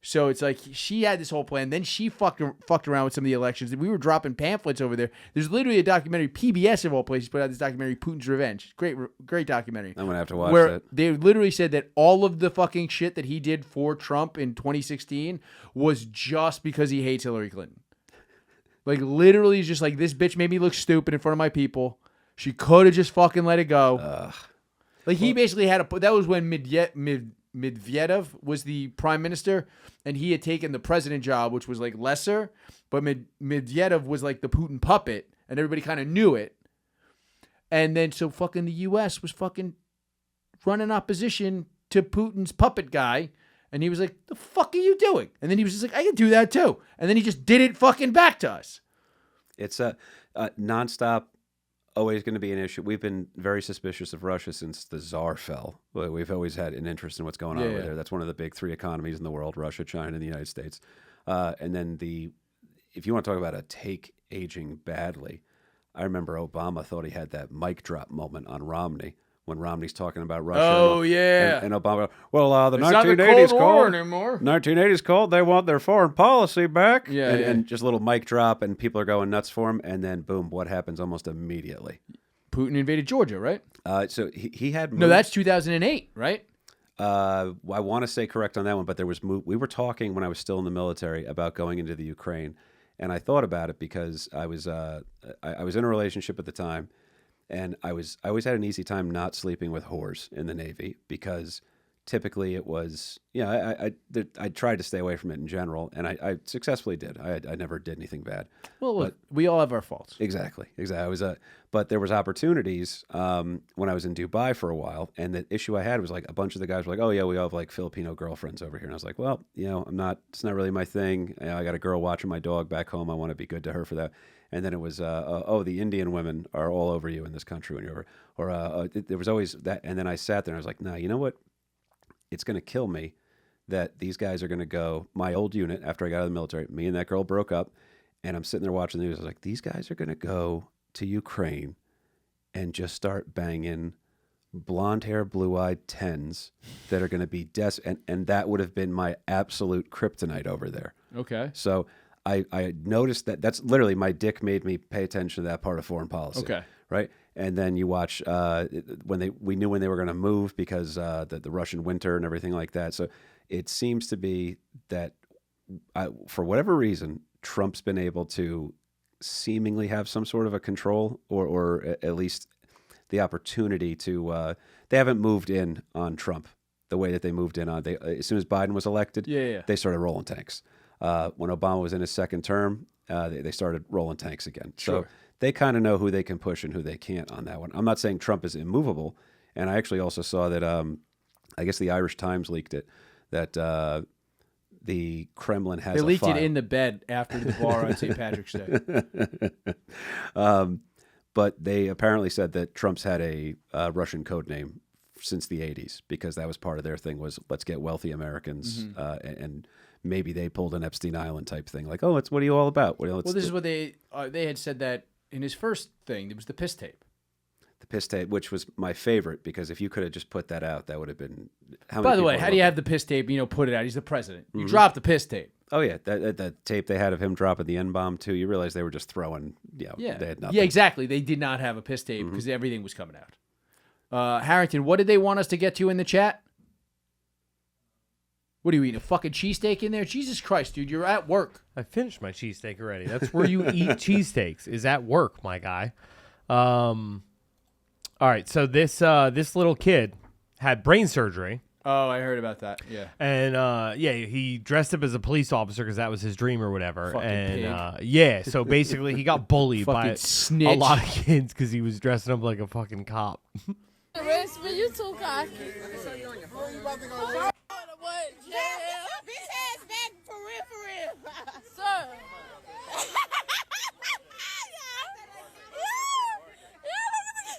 So it's like she had this whole plan. Then she fucked around with some of the elections. We were dropping pamphlets over there. There's literally a documentary, PBS of all places, put out this documentary, Putin's Revenge. Great documentary. I'm going to have to watch where that. They literally said that all of the fucking shit that he did for Trump in 2016 was just because he hates Hillary Clinton. Like, literally just like, this bitch made me look stupid in front of my people. She could have just fucking let it go. Like, he basically had that was when Medvedev was the prime minister, and he had taken the president job, which was like lesser, but Medvedev was like the Putin puppet, and everybody kind of knew it. And then so fucking the U.S. was fucking running opposition to Putin's puppet guy, and he was like, "The fuck are you doing?" And then he was just like, "I can do that too." And then he just did it fucking back to us. It's a nonstop. Always going to be an issue. We've been very suspicious of Russia since the Tsar fell. We've always had an interest in what's going on over there. That's one of the big three economies in the world: Russia, China, and the United States. And then if you want to talk about a take aging badly, I remember Obama thought he had that mic drop moment on Romney when Romney's talking about Russia. Oh, yeah. And Obama, well, the It's not the 1980s Cold War called anymore. 1980s called. They want their foreign policy back. Yeah, and just a little mic drop, and people are going nuts for him. And then boom, what happens almost immediately? Putin invaded Georgia, right? So he had moved. No, that's 2008, right? I want to say correct on that one, but there was we were talking when I was still in the military about going into the Ukraine, and I thought about it because I was in a relationship at the time, and I always had an easy time not sleeping with whores in the Navy because typically it was I tried to stay away from it in general, and I successfully did. I never did anything bad. Well, look, we all have our faults. Exactly. I was but there was opportunities when I was in Dubai for a while, and the issue I had was like a bunch of the guys were like, "Oh yeah, we all have like Filipino girlfriends over here," and I was like, "Well, it's not really my thing. I got a girl watching my dog back home. I want to be good to her for that." And then it was, the Indian women are all over you in this country when you're over, or there was always that. And then I sat there and I was like, "No, you know what? It's going to kill me that these guys are going to go, my old unit, after I got out of the military, me and that girl broke up, and I'm sitting there watching the news. I was like, these guys are going to go to Ukraine and just start banging blonde hair, blue-eyed 10s that are going to be and that would have been my absolute kryptonite over there." Okay. So I noticed that's literally my dick made me pay attention to that part of foreign policy. Okay. Right. And then you watch we knew when they were going to move because the Russian winter and everything like that. So it seems to be that for whatever reason, Trump's been able to seemingly have some sort of a control or at least the opportunity to they haven't moved in on Trump the way that they moved in on. As soon as Biden was elected, they started rolling tanks. When Obama was in his second term, they started rolling tanks again. Sure. So they kind of know who they can push and who they can't on that one. I'm not saying Trump is immovable. And I actually also saw that, I guess the Irish Times leaked it, that the Kremlin has They leaked it in the bed after the bar on St. Patrick's Day. But they apparently said that Trump's had a Russian code name since the 80s because that was part of their thing was let's get wealthy Americans and maybe they pulled an Epstein Island type thing. Like, what are you all about? This is what they had said that in his first thing, it was the piss tape. The piss tape, which was my favorite because if you could have just put that out, that would have been... By the way, how do you have the piss tape, put it out? He's the president. You drop the piss tape. Oh, yeah. That tape they had of him dropping the N-bomb, too, you realize they were just throwing... They had nothing. Yeah, exactly. They did not have a piss tape because everything was coming out. Harrington, what did they want us to get to in the chat? What are you eating, a fucking cheesesteak in there? Jesus Christ, dude, you're at work. I finished my cheesesteak already. That's where you eat cheesesteaks, is at work, my guy. All right, so this little kid had brain surgery. Oh, I heard about that. Yeah. And he dressed up as a police officer because that was his dream or whatever. Fucking pig. So basically he got bullied by snitch. a lot of kids because he was dressing up like a fucking cop. Rich, but you too cocky. What? Yeah. Bitch ass back for real. Sir.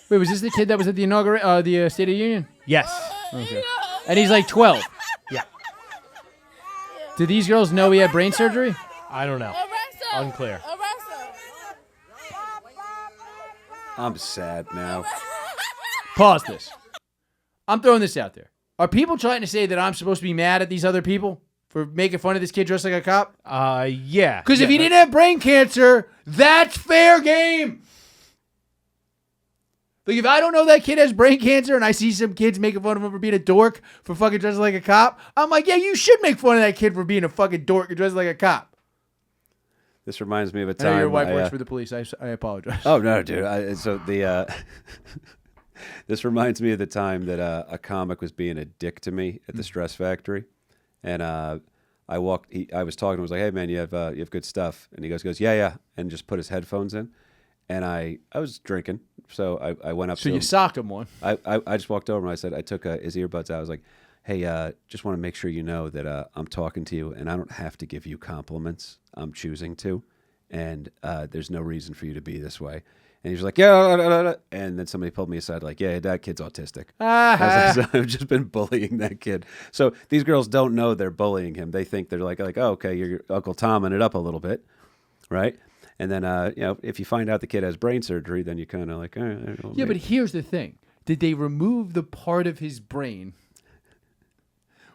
Wait, was this the kid that was at the the State of the Union? Yes. Okay. And he's like 12. Yeah. Did these girls know he had brain surgery? I don't know. Arrest him. Unclear. Arrest him. I'm sad now. Pause this. I'm throwing this out there. Are people trying to say that I'm supposed to be mad at these other people? For making fun of this kid dressed like a cop? Yeah. Because if he didn't have brain cancer, that's fair game. Like, if I don't know that kid has brain cancer and I see some kids making fun of him for being a dork for fucking dressing like a cop, I'm like, yeah, you should make fun of that kid for being a fucking dork and dressing like a cop. This reminds me of a I time. know your wife works for the police. I apologize. Oh no, dude. This reminds me of the time that a comic was being a dick to me at the Stress Factory, and I was talking to him. I was like, "Hey man, you have good stuff," and he goes, "Yeah," and just put his headphones in, and I was drinking, so I went up. So to you him. socked him one. I just walked over and I said, I took his earbuds out. I was like, "Hey, just want to make sure you know that I'm talking to you, and I don't have to give you compliments. I'm choosing to, and there's no reason for you to be this way." And he was like, "Yeah," and then somebody pulled me aside, like, "Yeah, that kid's autistic." I've just been bullying that kid. So these girls don't know they're bullying him. They think they're like, "Oh, okay, you're Uncle Tomming it up a little bit, right?" And then, if you find out the kid has brain surgery, then you kind of like, Yeah, but here's the thing: did they remove the part of his brain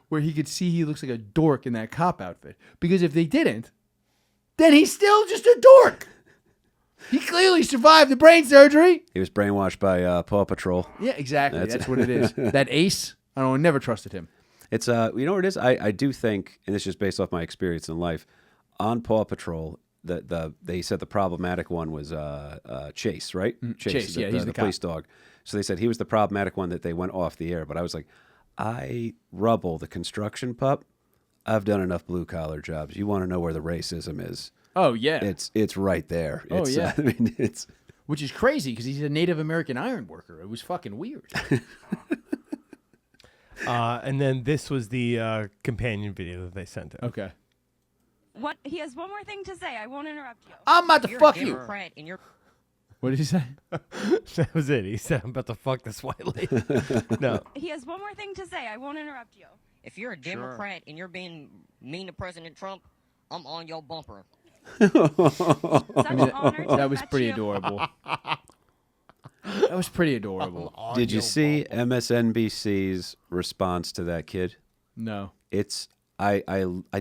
where he could see he looks like a dork in that cop outfit? Because if they didn't, then he's still just a dork. He clearly survived the brain surgery. He was brainwashed by Paw Patrol. Yeah, exactly. That's what it is. That Ace, I don't know, never trusted him. It's you know what it is? I do think, and this is just based off my experience in life, on Paw Patrol, they said the problematic one was Chase, right? Chase, yeah, he's the police cop. dog. So they said he was the problematic one that they went off the air. But I was like, Rubble, the construction pup, I've done enough blue collar jobs. You want to know where the racism is? Oh yeah, It's right there. Oh, yeah. I mean, it's which is crazy because he's a Native American iron worker. It was fucking weird. And then this was the companion video that they sent him. Okay, What? He has one more thing to say. I won't interrupt you. I'm about to fuck you. Democrat and you're What did he say? That was it. He said, "I'm about to fuck this white lady." No. He has one more thing to say. I won't interrupt you. if you're a Democrat and you're being mean to President Trump, I'm on your bumper. Such an honor to That was have pretty met you. adorable. That was pretty adorable. Did you see MSNBC's response to that kid? No. It's I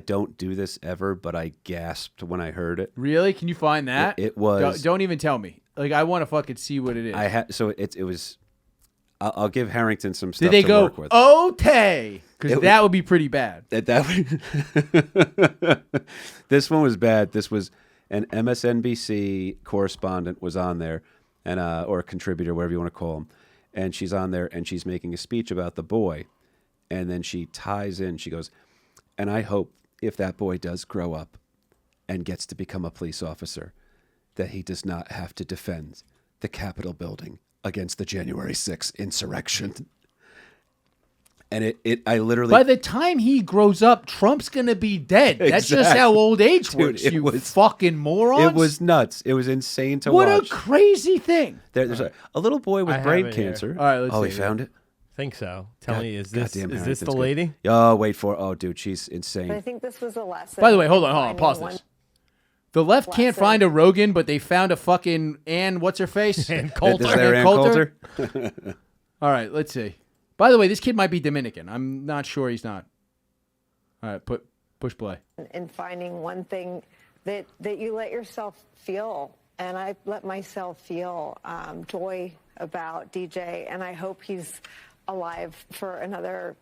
don't do this ever, but I gasped when I heard it. Really? Can you find that? It was. Don't even tell me. Like, I want to fucking see what it is. I had so it was. I'll give Harrington some stuff Did they to go, work with. "Okay"? Because It that would be pretty bad. This one was bad. This was an MSNBC correspondent was on there, and or a contributor, whatever you want to call him, and she's on there and she's making a speech about the boy, and then she ties in. She goes, "And I hope if that boy does grow up and gets to become a police officer, that he does not have to defend the Capitol building against the January 6th insurrection." And I literally... By the time he grows up, Trump's going to be dead. That's just how old age Dude, works, it you was- fucking morons. It was nuts. It was insane to What watch. a crazy thing. There's a little boy with I brain have it here. cancer. All right, let's oh, see he it. found it? Think so. Tell God- me, is this goddamn the Harrington's good. lady? Oh, wait for it. Oh, dude, she's insane. I think this was a lesson. By the way, hold on. finding Pause one- this. The left can't Lesson. find a Rogan, but they found a fucking Ann, what's her face? And Is Coulter. there Ann Coulter? All right, let's see. By the way, this kid might be Dominican. I'm not sure he's not. All right, push play. in finding one thing that you let yourself feel. And I let myself feel joy about DJ, and I hope he's alive for another,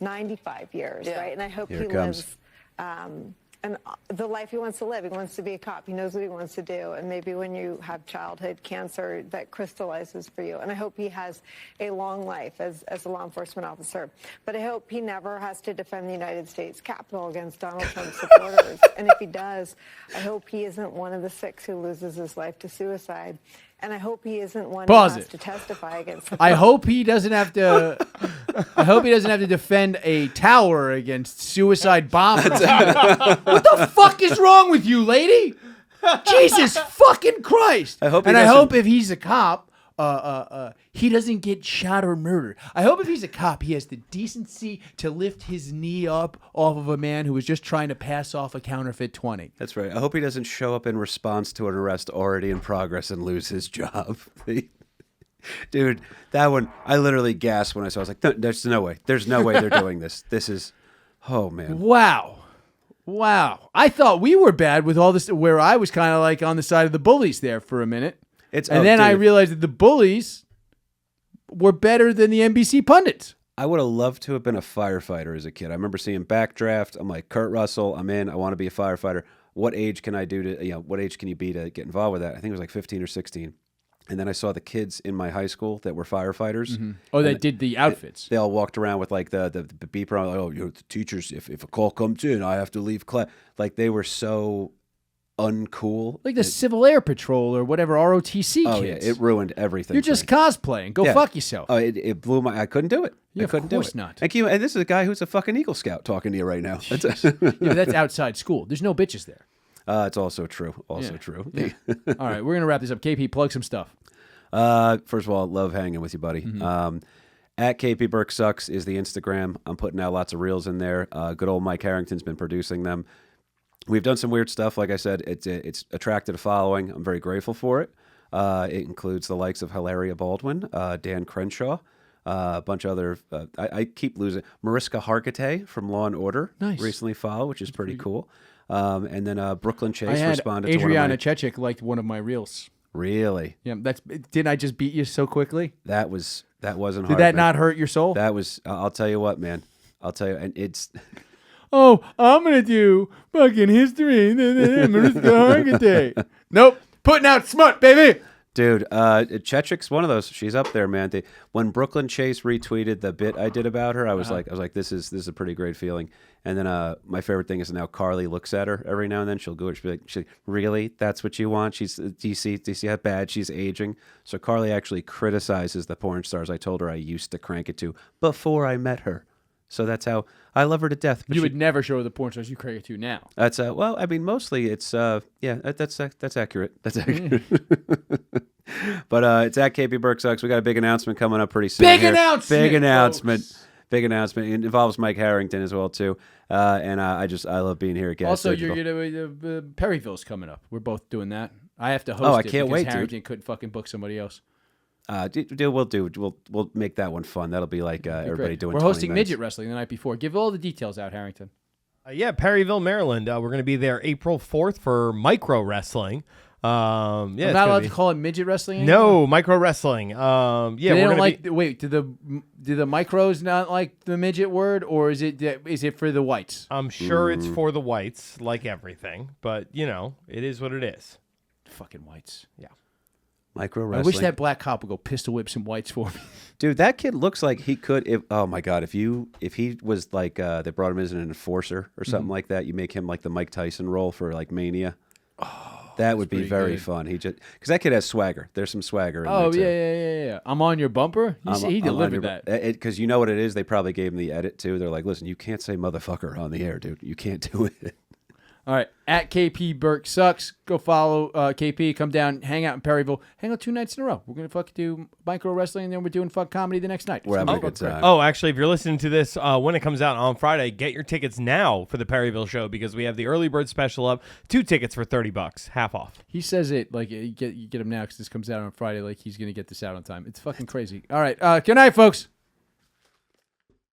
95 years, right? And I hope Here he it comes. lives and the life he wants to live. He wants to be a cop. He knows what he wants to do. And maybe when you have childhood cancer, that crystallizes for you. And I hope he has a long life as a law enforcement officer. But I hope he never has to defend the United States Capitol against Donald Trump supporters. And if he does, I hope he isn't one of the 6 who loses his life to suicide. And I hope he isn't one Pause who has it. to testify against. I hope he doesn't have to. I hope he doesn't have to defend a tower against suicide bombers. What the fuck is wrong with you, lady? Jesus fucking Christ! I hope he and I doesn't- hope if he's a cop, he doesn't get shot or murdered. I hope if he's a cop, he has the decency to lift his knee up off of a man who was just trying to pass off a counterfeit 20. That's right. I hope he doesn't show up in response to an arrest already in progress and lose his job. Dude, that one, I literally gasped when I saw it. I was like, there's no way. There's no way they're doing this. This is Oh man. Wow. I thought we were bad with all this, where I was kind of like on the side of the bullies there for a minute. Then I realized that the bullies were better than the NBC pundits. I would have loved to have been a firefighter as a kid. I remember seeing Backdraft. I'm like, Kurt Russell, I'm in. I want to be a firefighter. What age can I do to, what age can you be to get involved with that? I think it was like 15 or 16. And then I saw the kids in my high school that were firefighters. Mm-hmm. Oh, they did the outfits. They all walked around with like the beeper on. Like, oh, the teachers, if a call comes in, I have to leave class. Like they were so uncool. Like the Civil Air Patrol or whatever, ROTC oh, kids. Yeah, it ruined everything. You're just cosplaying. Go fuck yourself. Oh, it blew my... I couldn't do it. Yeah, I couldn't do it. Of course not. And this is a guy who's a fucking Eagle Scout talking to you right now. Yeah, that's outside school. There's no bitches there. It's also true. True. Yeah. All right, we're going to wrap this up. KP, plug some stuff. First of all, love hanging with you, buddy. Mm-hmm. At KP Burke Sucks is the Instagram. I'm putting out lots of reels in there. Good old Mike Harrington's been producing them. We've done some weird stuff. Like I said, it's attracted a following. I'm very grateful for it. It includes the likes of Hilaria Baldwin, Dan Crenshaw, a bunch of other... I keep losing. Mariska Hargitay from Law & Order recently followed, which is pretty cool. And then Brooklyn Chase responded to one of Adriana Chechik liked one of my reels. Really? Yeah, didn't I just beat you so quickly? That wasn't hard. Did that not hurt your soul? That was... I'll tell you what, man. I'll tell you, and it's... Oh, I'm going to do fucking history. Mariska Hargitay. Nope. Putting out smut, baby. Dude, Chechik's one of those. She's up there, man. When Brooklyn Chase retweeted the bit I did about her, I was like, this is a pretty great feeling. And then my favorite thing is now Carly looks at her every now and then. She'll go, she'll be like, really? That's what you want? Do you see how bad she's aging? So Carly actually criticizes the porn stars I told her I used to crank it to before I met her. So that's how I love her to death. But you would never show her the porn stars you crank it to now. That's well, I mean, mostly it's that's accurate. That's accurate. But it's at KP Burke Sucks. We got a big announcement coming up pretty soon. Big announcement. Big announcement. It involves Mike Harrington as well too. And I love being here at Gas Also, Digital. you're gonna Perryville's coming up. We're both doing that. I have to host it. I can't wait, Harrington dude. couldn't fucking book somebody else. We'll make that one fun. That'll be like everybody doing. We're 20 hosting minutes. midget wrestling the night before. Give all the details out, Harrington. Perryville, Maryland. We're going to be there April 4th for micro wrestling. I'm not allowed to call it midget wrestling anymore? No, micro wrestling. Yeah, they don't like. Wait, do the micros not like the midget word, or is it for the whites? I'm sure it's for the whites, like everything. But it is what it is. Fucking whites. Yeah. Micro wrestling. I wish that black cop would go pistol whip some whites for me. Dude, that kid looks like he could. Oh my god, if he was like they brought him as an enforcer or something like that, you make him like the Mike Tyson role for like Mania. Oh, that would be very fun. He just because that kid has swagger. There's some swagger. In there yeah. I'm on your bumper. He delivered that. Because you know what it is. They probably gave him the edit too. They're like, listen, you can't say motherfucker on the air, dude. You can't do it. All right, at KP Burke Sucks. Go follow KP. Come down, hang out in Perryville. Hang out 2 nights in a row. We're gonna fucking do micro wrestling, and then we're doing fuck comedy the next night. We're having a good time. Oh, actually, if you're listening to this when it comes out on Friday, get your tickets now for the Perryville show because we have the early bird special up. 2 tickets for $30, half off. He says it like you get him now because this comes out on Friday. Like he's gonna get this out on time. It's fucking crazy. All right, good night, folks.